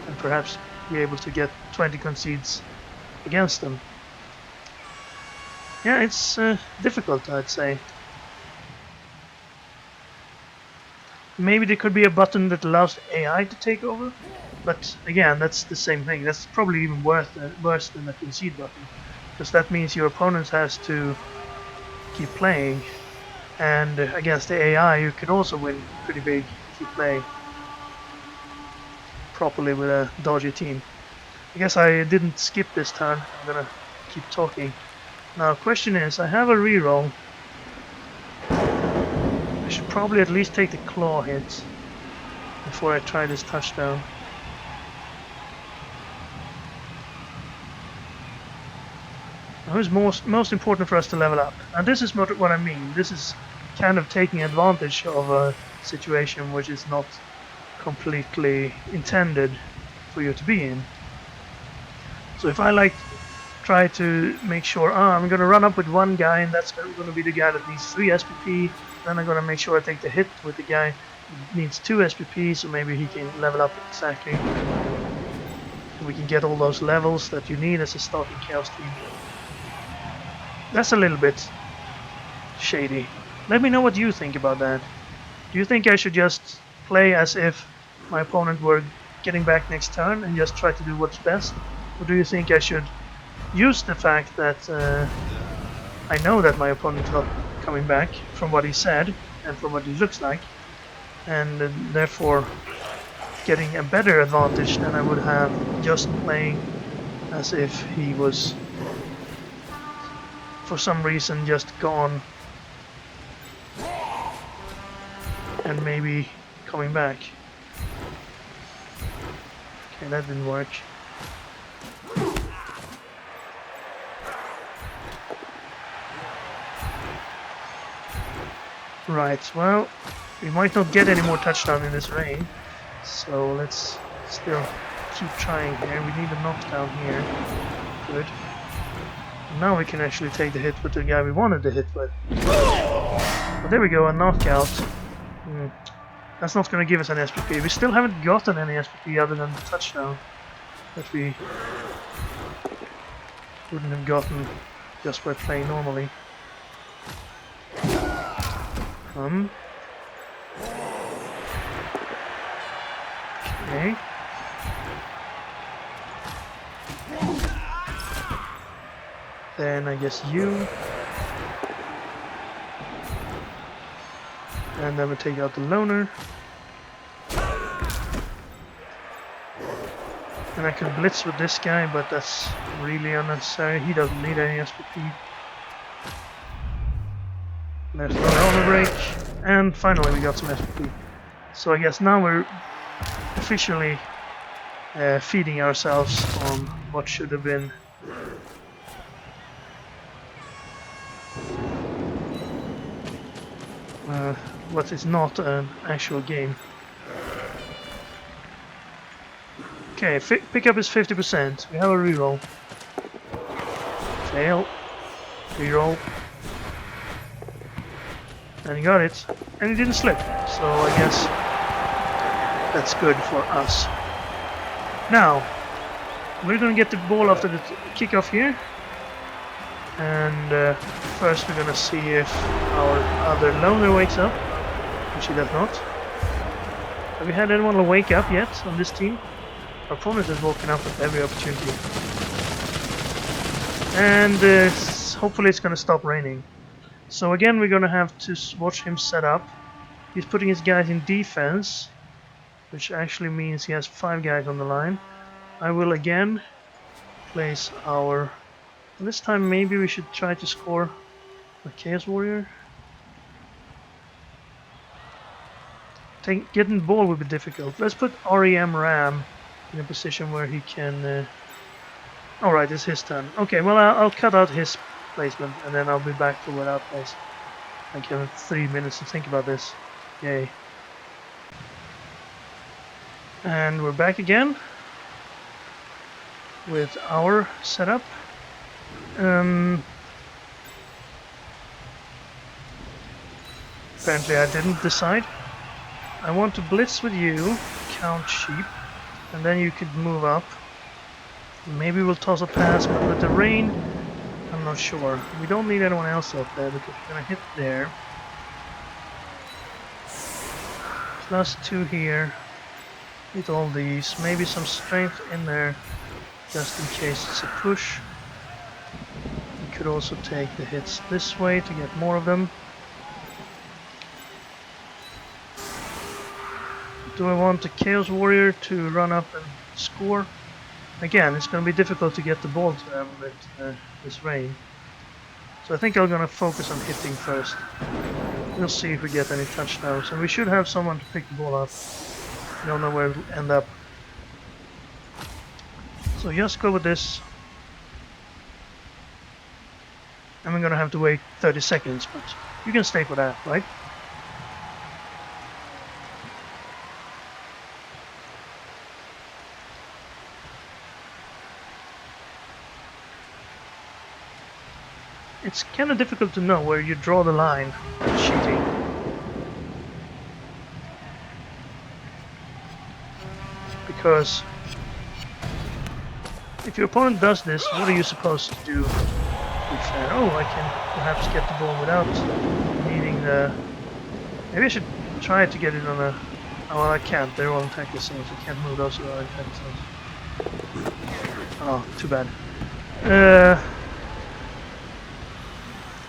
and perhaps be able to get 20 concedes against them. Yeah, it's difficult, I'd say. Maybe there could be a button that allows AI to take over, but again, that's the same thing. That's probably even worse than a concede button, because that means your opponent has to keep playing, and against the AI you can also win pretty big if you play properly with a dodgy team. I guess I didn't skip this turn. I'm gonna keep talking. Now, question is, I have a reroll. I should probably at least take the claw hit before I try this touchdown. Now, who's most important for us to level up? And this is what I mean. This is kind of taking advantage of a situation which is not completely intended for you to be in. So if I try to make sure, I'm going to run up with one guy and that's going to be the guy that needs 3 SPP, then I'm going to make sure I take the hit with the guy who needs 2 SPP, so maybe he can level up exactly. And we can get all those levels that you need as a starting chaos team. That's a little bit shady. Let me know what you think about that. Do you think I should just play as if my opponent were getting back next turn and just try to do what's best? Or do you think I should use the fact that I know that my opponent's not coming back from what he said and from what he looks like, and therefore getting a better advantage than I would have just playing as if he was for some reason just gone and maybe coming back. Okay, that didn't work. Right, well, we might not get any more touchdown in this rain, so let's still keep trying here. We need a knockdown here. Good. Now we can actually take the hit with the guy we wanted to hit with. But there we go, a knockout. That's not going to give us an SPP. We still haven't gotten any SPP other than the touchdown that we wouldn't have gotten just by playing normally. Okay. Then I guess you. And then we take out the loner. And I can blitz with this guy, but that's really unnecessary. He doesn't need any SPP. There's no elbow break. And finally we got some SPP. So I guess now we're officially feeding ourselves on what should have been what is not an actual game. Okay, pickup is 50%. We have a reroll. Fail. Reroll. And he got it. And he didn't slip. So I guess that's good for us. Now, we're gonna get the ball after the kickoff here. And first we're gonna see if our other loner wakes up, which he does not. Have we had anyone wake up yet on this team? Our opponent has woken up at every opportunity. And hopefully it's gonna stop raining. So again we're gonna have to watch him set up. He's putting his guys in defense, which actually means he has 5 guys on the line. I will again place our... This time maybe we should try to score a Chaos Warrior. Getting the ball will be difficult. Let's put REM Ram in a position where he can... Alright, it's his turn. Okay, well I'll cut out his placement and then I'll be back to what I place. I give him 3 minutes to think about this. Yay. And we're back again with our setup. Apparently I didn't decide. I want to blitz with you, count sheep, and then you could move up. Maybe we'll toss a pass, but with the rain, I'm not sure. We don't need anyone else up there because we're gonna hit there. +2 here. Hit all these. Maybe some strength in there, just in case it's a push. We could also take the hits this way to get more of them. Do I want the Chaos Warrior to run up and score? Again, it's going to be difficult to get the ball to them with this rain. So I think I'm going to focus on hitting first. We'll see if we get any touchdowns. And we should have someone to pick the ball up. I don't know where it'll end up. So just go with this. And we're going to have to wait 30 seconds, but you can stay for that, right? It's kind of difficult to know where you draw the line with cheating. Because if your opponent does this, what are you supposed to do? Be fair. Oh, I can perhaps get the ball without needing the... Maybe I should try to get it on a... Oh, well, I can't. They're on tackle zones. I can't move those around tackle zones. Oh, too bad.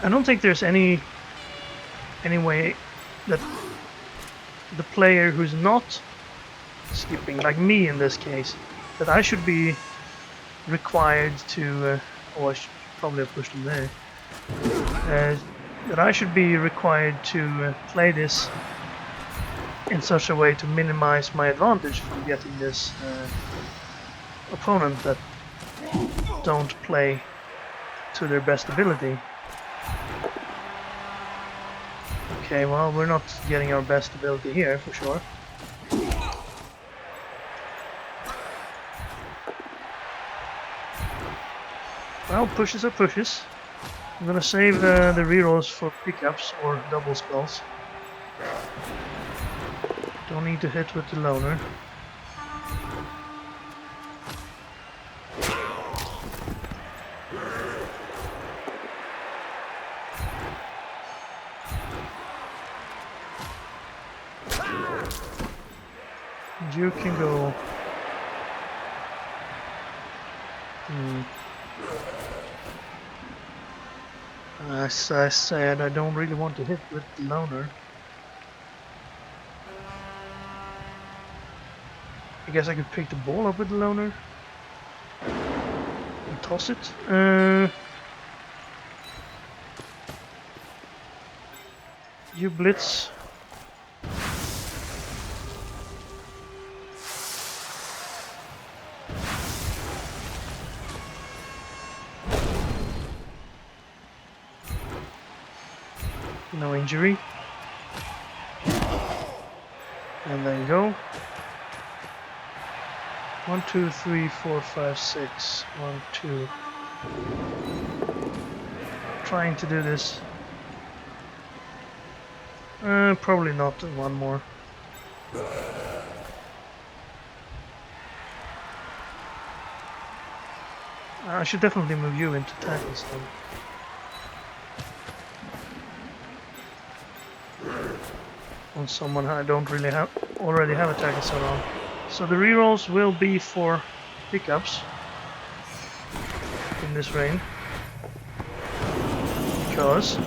I don't think there's any way that the player who's not skipping, like me in this case, that I should be required to, oh, I should probably have pushed him there, that I should be required to play this in such a way to minimize my advantage from getting this opponent that don't play to their best ability. Okay, well, we're not getting our best ability here, for sure. Well, pushes are pushes. I'm gonna save the rerolls for pickups or double skulls. Don't need to hit with the loner. You can go. As I said, I don't really want to hit with the loner. I guess I could pick the ball up with the loner and toss it. You blitz. No injury. And there you go. 1, 2, 3, 4, 5, 6. 1, 2. Trying to do this. Probably not. One more. I should definitely move you into tackles then. On someone I don't really already have a tackle zone on. So the rerolls will be for pickups in this rain, because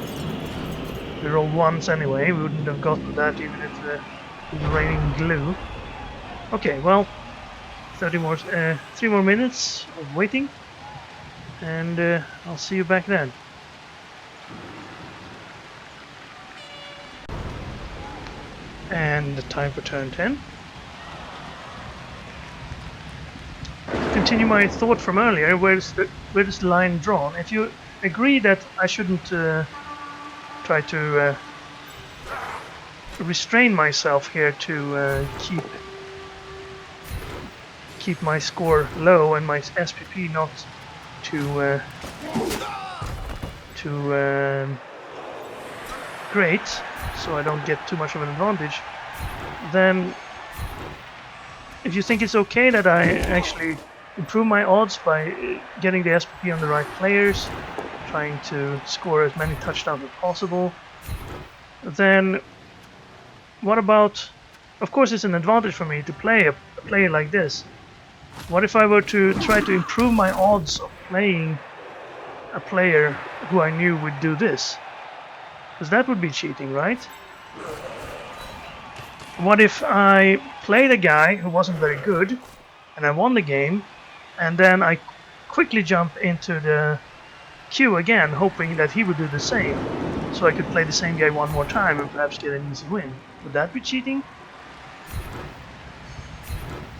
we rolled once anyway. We wouldn't have gotten that even if it was raining glue. Okay, well, 3 more minutes of waiting, and I'll see you back then. And the time for turn 10. To continue my thought from earlier, where's the line drawn? If you agree that I shouldn't try to restrain myself here to keep my score low and my SPP not to great, so I don't get too much of an advantage, then if you think it's okay that I actually improve my odds by getting the SPP on the right players, trying to score as many touchdowns as possible, then what about, of course it's an advantage for me to play a player like this. What if I were to try to improve my odds of playing a player who I knew would do this? Because that would be cheating, right? What if I played a guy who wasn't very good and I won the game, and then I quickly jump into the queue again, hoping that he would do the same, so I could play the same guy one more time and perhaps get an easy win? Would that be cheating?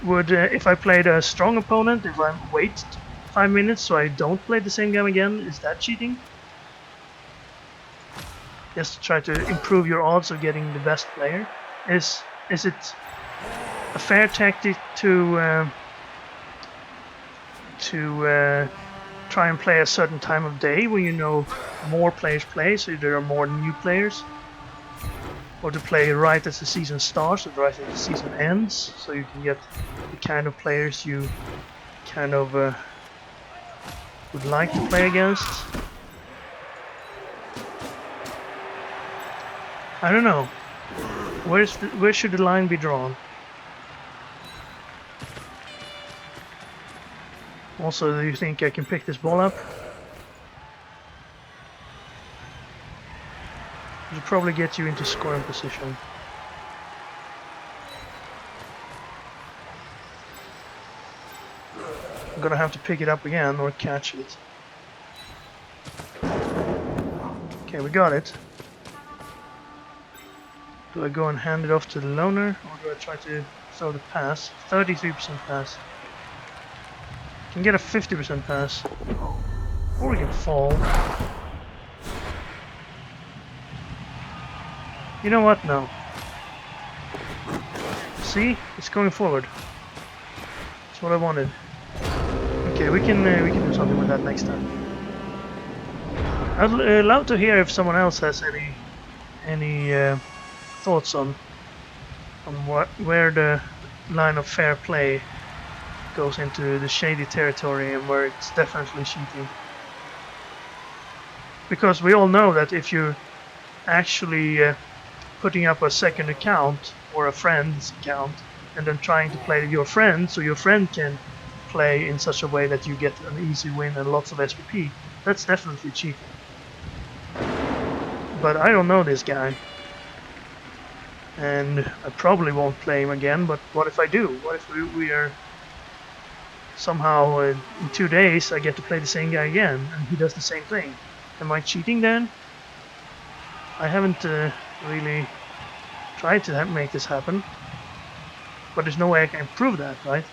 Would, if I played a strong opponent, if I wait 5 minutes so I don't play the same game again, is that cheating? Just to try to improve your odds of getting the best player? Is it a fair tactic to try and play a certain time of day when you know more players play, so there are more new players? Or to play right as the season starts or right as the season ends, so you can get the kind of players you kind of would like to play against? I don't know. Where should the line be drawn? Also, do you think I can pick this ball up? It'll probably get you into scoring position. I'm gonna have to pick it up again or catch it. Okay, we got it. Do I go and hand it off to the loner, or do I try to throw the pass? 33% pass. Can get a 50% pass. Or we can fall. You know what? No. See? It's going forward. That's what I wanted. Okay, we can do something with that next time. I'd love to hear if someone else has any thoughts on where the line of fair play goes into the shady territory and where it's definitely cheating. Because we all know that if you're actually putting up a second account or a friend's account and then trying to play your friend so your friend can play in such a way that you get an easy win and lots of SPP, that's definitely cheating. But I don't know this guy, and I probably won't play him again, but what if I do? What if we are somehow in 2 days I get to play the same guy again and he does the same thing? Am I cheating then? I haven't really tried to make this happen, but there's no way I can prove that, right?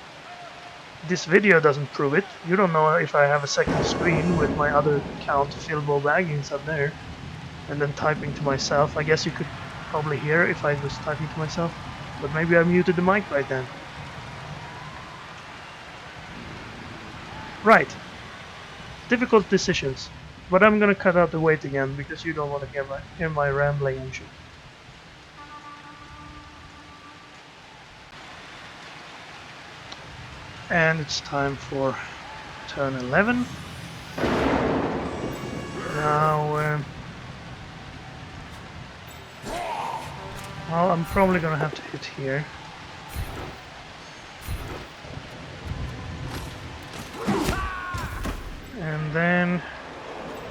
This video doesn't prove it. You don't know if I have a second screen with my other account, Philbo Baggins, up there, and then typing to myself. I guess you could probably hear if I was typing to myself, but maybe I muted the mic right then. Right. Difficult decisions. But I'm gonna cut out the wait again because you don't want to hear my rambling and shit. And it's time for turn 11. Now, well, I'm probably gonna have to hit here. And then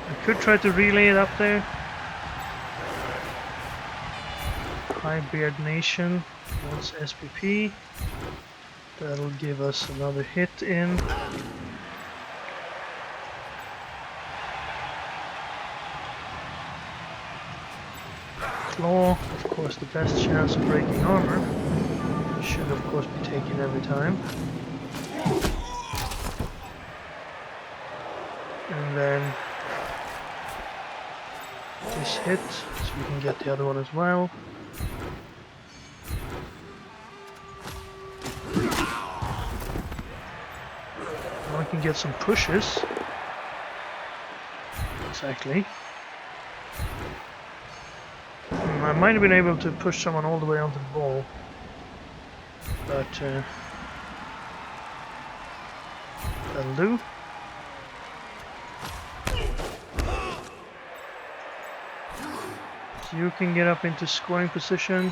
I could try to relay it up there. High Beard Nation wants SPP. That'll give us another hit in. Claw, of course, the best chance of breaking armor. Should of course be taken every time. And then this hit, so we can get the other one as well. Now I can get some pushes. Exactly. I might have been able to push someone all the way onto the ball, but that'll do. So you can get up into scoring position.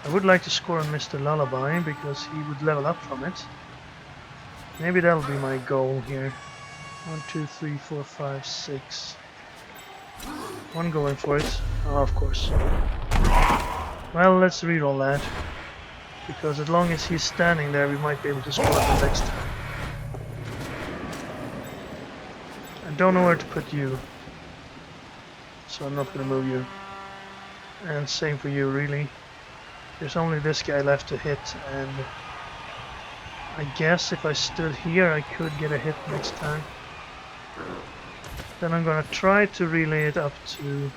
I would like to score on Mr. Lullaby because he would level up from it. Maybe that'll be my goal here. 1, 2, 3, 4, 5, 6. One going for it. Oh, of course. Well, let's reroll that. Because as long as he's standing there, we might be able to score the next time. I don't know where to put you. So I'm not going to move you. And same for you, really. There's only this guy left to hit, and I guess if I stood here I could get a hit next time. Then I'm gonna try to relay it up to...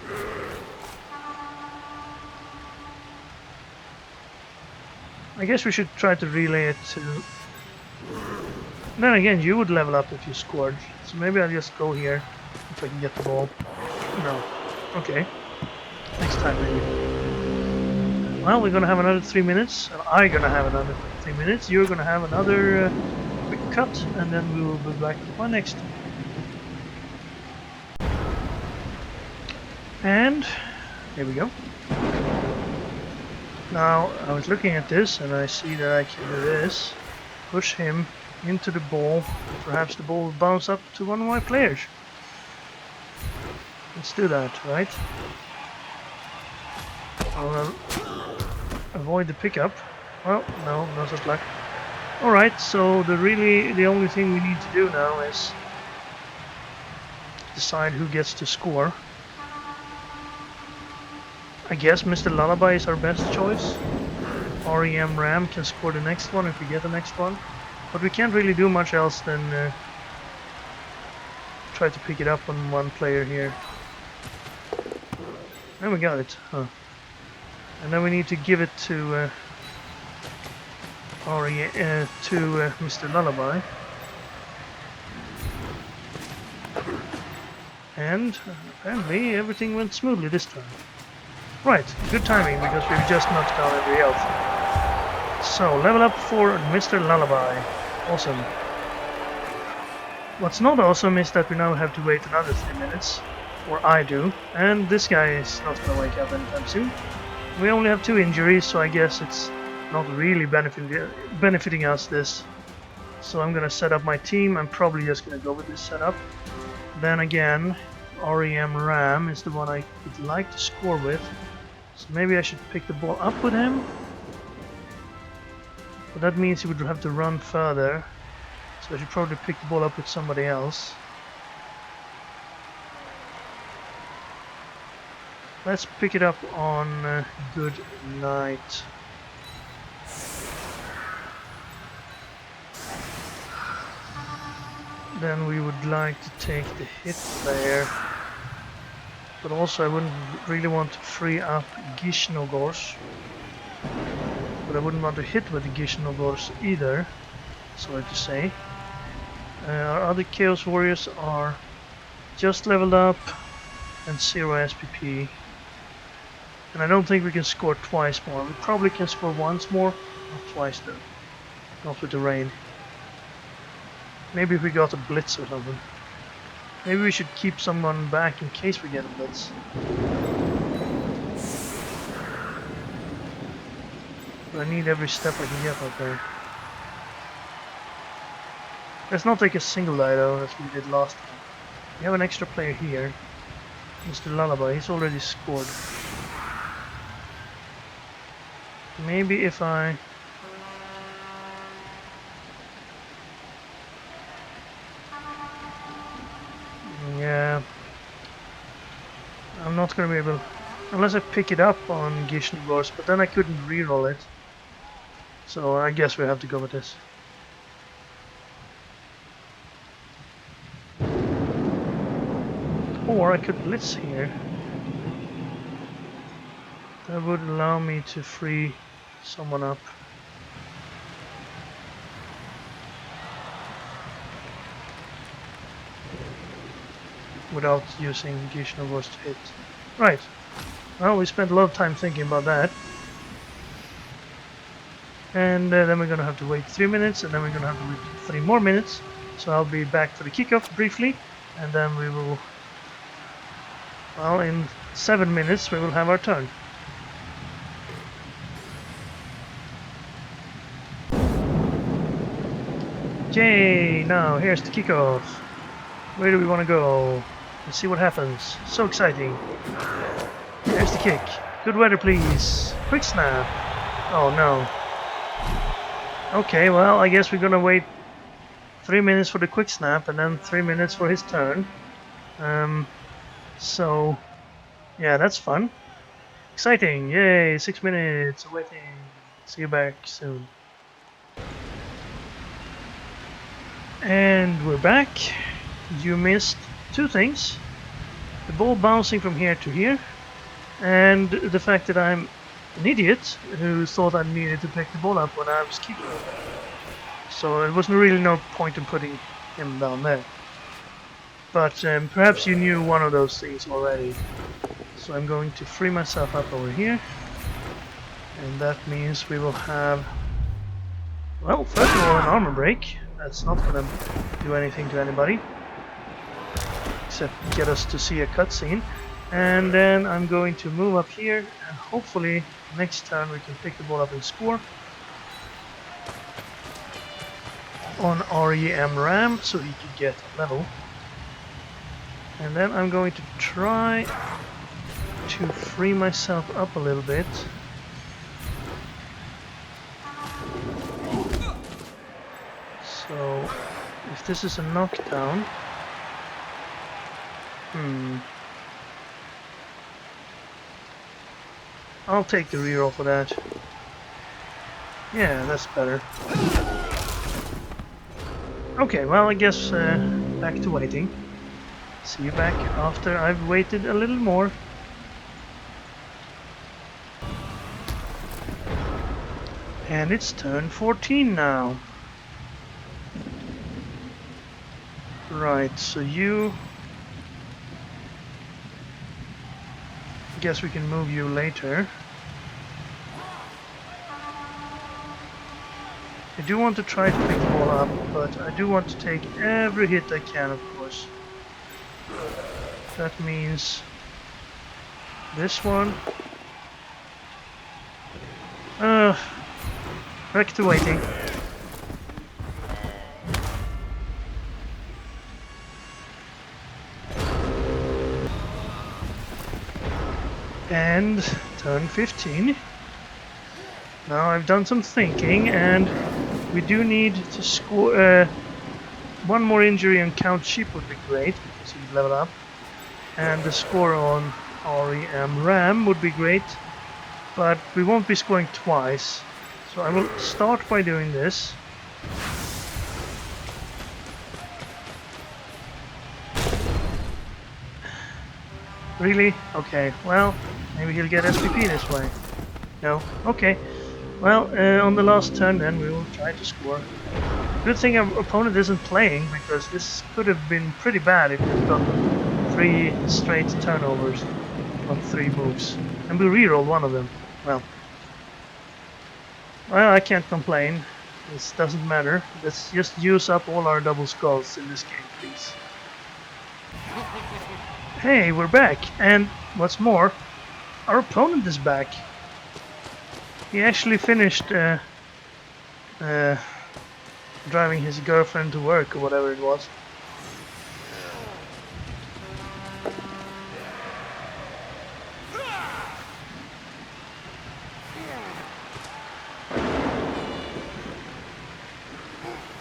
I guess we should try to relay it to... Then again, you would level up if you scored, so maybe I'll just go here if I can get the ball. No. Okay. Next time maybe. Well, we're gonna have another 3 minutes, and I'm gonna have another 3 minutes, you're gonna have another quick cut, and then we will be back to my next. And here we go. Now, I was looking at this, and I see that I can do this. Push him into the ball, perhaps the ball will bounce up to one of my players. Let's do that, right? I'll avoid the pickup. Well, no, no such luck. Alright, so the only thing we need to do now is decide who gets to score. I guess Mr. Lullaby is our best choice. REM Ram can score the next one if we get the next one. But we can't really do much else than try to pick it up on one player here. And we got it, huh? And then we need to give it to Mr. Lullaby. And apparently everything went smoothly this time. Right, good timing because we've just knocked down every elf. So, level up for Mr. Lullaby. Awesome. What's not awesome is that we now have to wait another 3 minutes. Or I do. And this guy is not going to wake up anytime soon. We only have 2 injuries, so I guess it's not really benefiting us this. So I'm gonna set up my team. I'm probably just gonna go with this setup. Then again, REM Ram is the one I would like to score with. So maybe I should pick the ball up with him. But that means he would have to run further. So I should probably pick the ball up with somebody else. Let's pick it up on Good Night. Then we would like to take the hit there. But also I wouldn't really want to free up Gishnogors. But I wouldn't want to hit with the Gishnogors either, sorry to say. Our other Chaos Warriors are just leveled up and 0 SPP. And I don't think we can score twice more. We probably can score once more, not twice though. Not with the rain. Maybe if we got a blitz or something. Maybe we should keep someone back in case we get a blitz. But I need every step I can get out there. Let's not take a single die though, as we did last time. We have an extra player here. Mr. Lullaby, he's already scored. Maybe if I... Yeah... I'm not gonna be able... Unless I pick it up on Gishnogors, but then I couldn't reroll it. So I guess we have to go with this. Or I could blitz here. That would allow me to free someone up. Without using Gishnogors to hit. Right, Well, we spent a lot of time thinking about that. And then we're gonna have to wait 3 minutes, and then we're gonna have to wait 3 more minutes. So I'll be back for the kickoff briefly, and then we will... Well, in 7 minutes we will have our turn. Yay! Now here's the kickoff. Where do we want to go? Let's see what happens. So exciting. There's the kick. Good weather, please. Quick snap. Oh no. Okay, well, I guess we're gonna wait 3 minutes for the quick snap and then 3 minutes for his turn. So, yeah, that's fun. Exciting. Yay, 6 minutes waiting. See you back soon. And we're back. You missed 2 things. The ball bouncing from here to here, and the fact that I'm an idiot who thought I needed to pick the ball up when I was keeping it. So it wasn't really no point in putting him down there. But perhaps you knew one of those things already. So I'm going to free myself up over here. And that means we will have... Well, first of all, an armor break. That's not going to do anything to anybody. Except get us to see a cutscene. And then I'm going to move up here, and hopefully next turn we can pick the ball up and score on REM Ram, so he could get a level. And then I'm going to try to free myself up a little bit. So if this is a knockdown, I'll take the reroll for that. Yeah, that's better. Okay, well, I guess back to waiting. See you back after I've waited a little more. And it's turn 14 now. Right, so you... Guess we can move you later. I do want to try to pick the ball up, but I do want to take every hit I can, of course. That means this one. Back to waiting. And turn 15. Now I've done some thinking, and we do need to score. One more injury on Count Sheep would be great, because he's leveled up. And the score on REM Ram would be great, but we won't be scoring twice. So I will start by doing this. Really? Okay, well, maybe he'll get SPP this way. No? Okay. Well, on the last turn then we will try to score. Good thing our opponent isn't playing, because this could have been pretty bad if we've got 3 straight turnovers on 3 moves. And we reroll one of them. Well, I can't complain. This doesn't matter. Let's just use up all our double skulls in this game, please. Hey, we're back, and what's more, our opponent is back. He actually finished driving his girlfriend to work or whatever it was.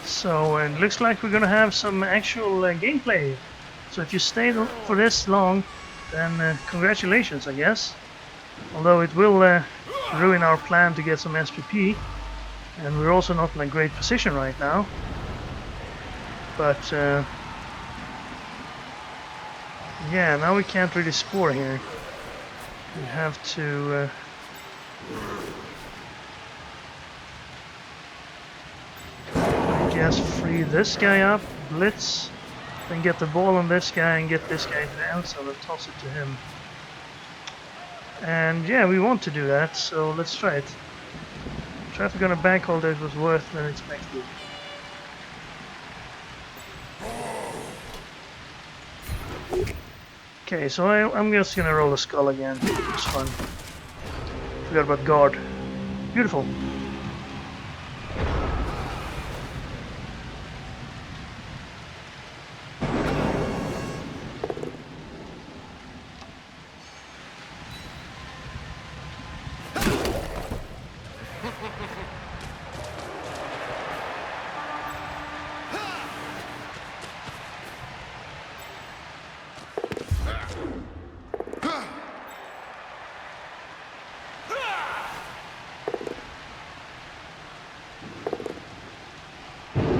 So it looks like we're gonna have some actual gameplay. So if you stayed for this long, then congratulations, I guess. Although it will ruin our plan to get some SPP, and we're also not in a great position right now. But yeah, now we can't really score here. We have to I guess free this guy up, blitz, then get the ball on this guy and get this guy to the end zone and toss it to him. And yeah, we want to do that, so let's try it. Traffic on a bank holiday was worse than expected. Okay, so I'm just gonna roll a skull again. It's fun. Forgot about guard. Beautiful.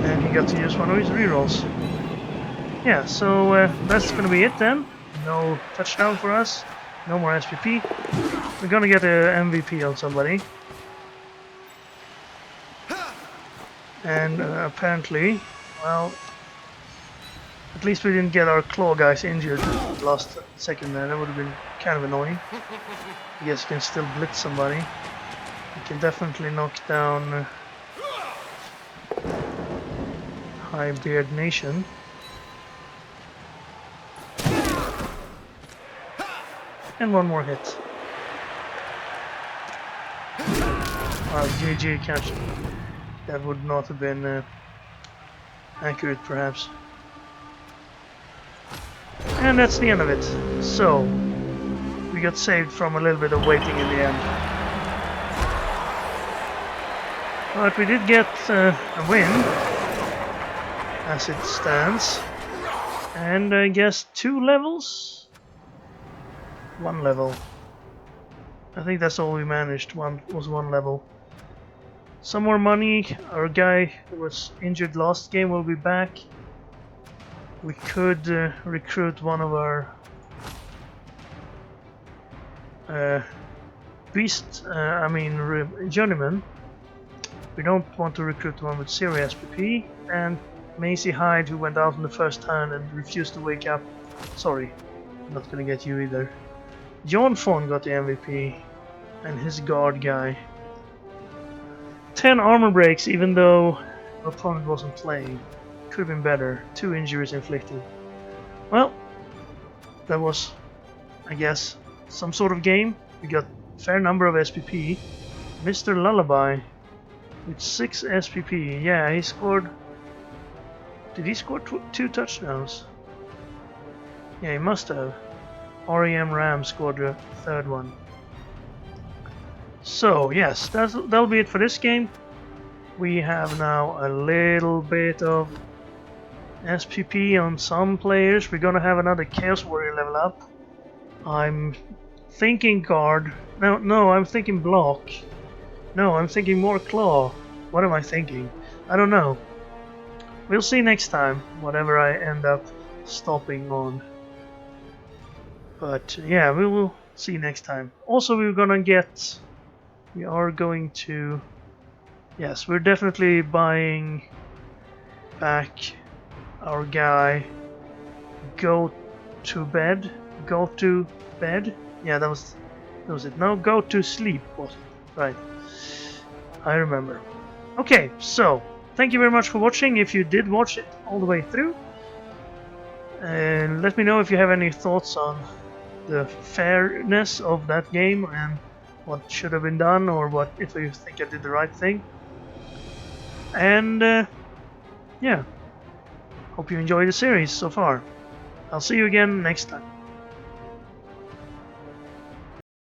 And he got to use one of his rerolls. Yeah, so that's gonna be it then. No touchdown for us. No more SPP. We're gonna get an MVP on somebody. And apparently, well, at least we didn't get our claw guys injured last second there. That would have been kind of annoying. I guess you can still blitz somebody. You can definitely knock down High Beard Nation. And one more hit. Wow, GG catch. That would not have been accurate, perhaps. And that's the end of it. So, we got saved from a little bit of waiting in the end. But we did get a win, as it stands. And I guess 2 levels? 1 level. I think that's all we managed. One level. Some more money. Our guy who was injured last game will be back. We could recruit one of our journeymen. We don't want to recruit the one with 0 SPP. And Macy Hyde, who went out in the first turn and refused to wake up. Sorry, I'm not gonna get you either. John Fon got the MVP, and his guard guy. 10 armor breaks, even though our opponent wasn't playing. Could have been better. 2 injuries inflicted. Well, that was, I guess, some sort of game. We got a fair number of SPP. Mr. Lullaby with 6 SPP. Yeah, he scored... Did he score 2 touchdowns? Yeah, he must have. REM Ram scored the 3rd one. So, yes, that'll be it for this game. We have now a little bit of SPP on some players. We're gonna have another Chaos Warrior level up. I'm thinking guard. No, I'm thinking block. No, I'm thinking more claw. What am I thinking? I don't know. We'll see next time, whatever I end up stopping on. But yeah, we will see next time. Also, we are going to... Yes, we're definitely buying back our guy. Go to bed. Yeah, that was it. No, go to sleep was it? Right. I remember. Okay, so thank you very much for watching. If you did watch it all the way through, and let me know if you have any thoughts on the fairness of that game and what should have been done, or what if you think I did the right thing. And yeah, hope you enjoyed the series so far. I'll see you again next time.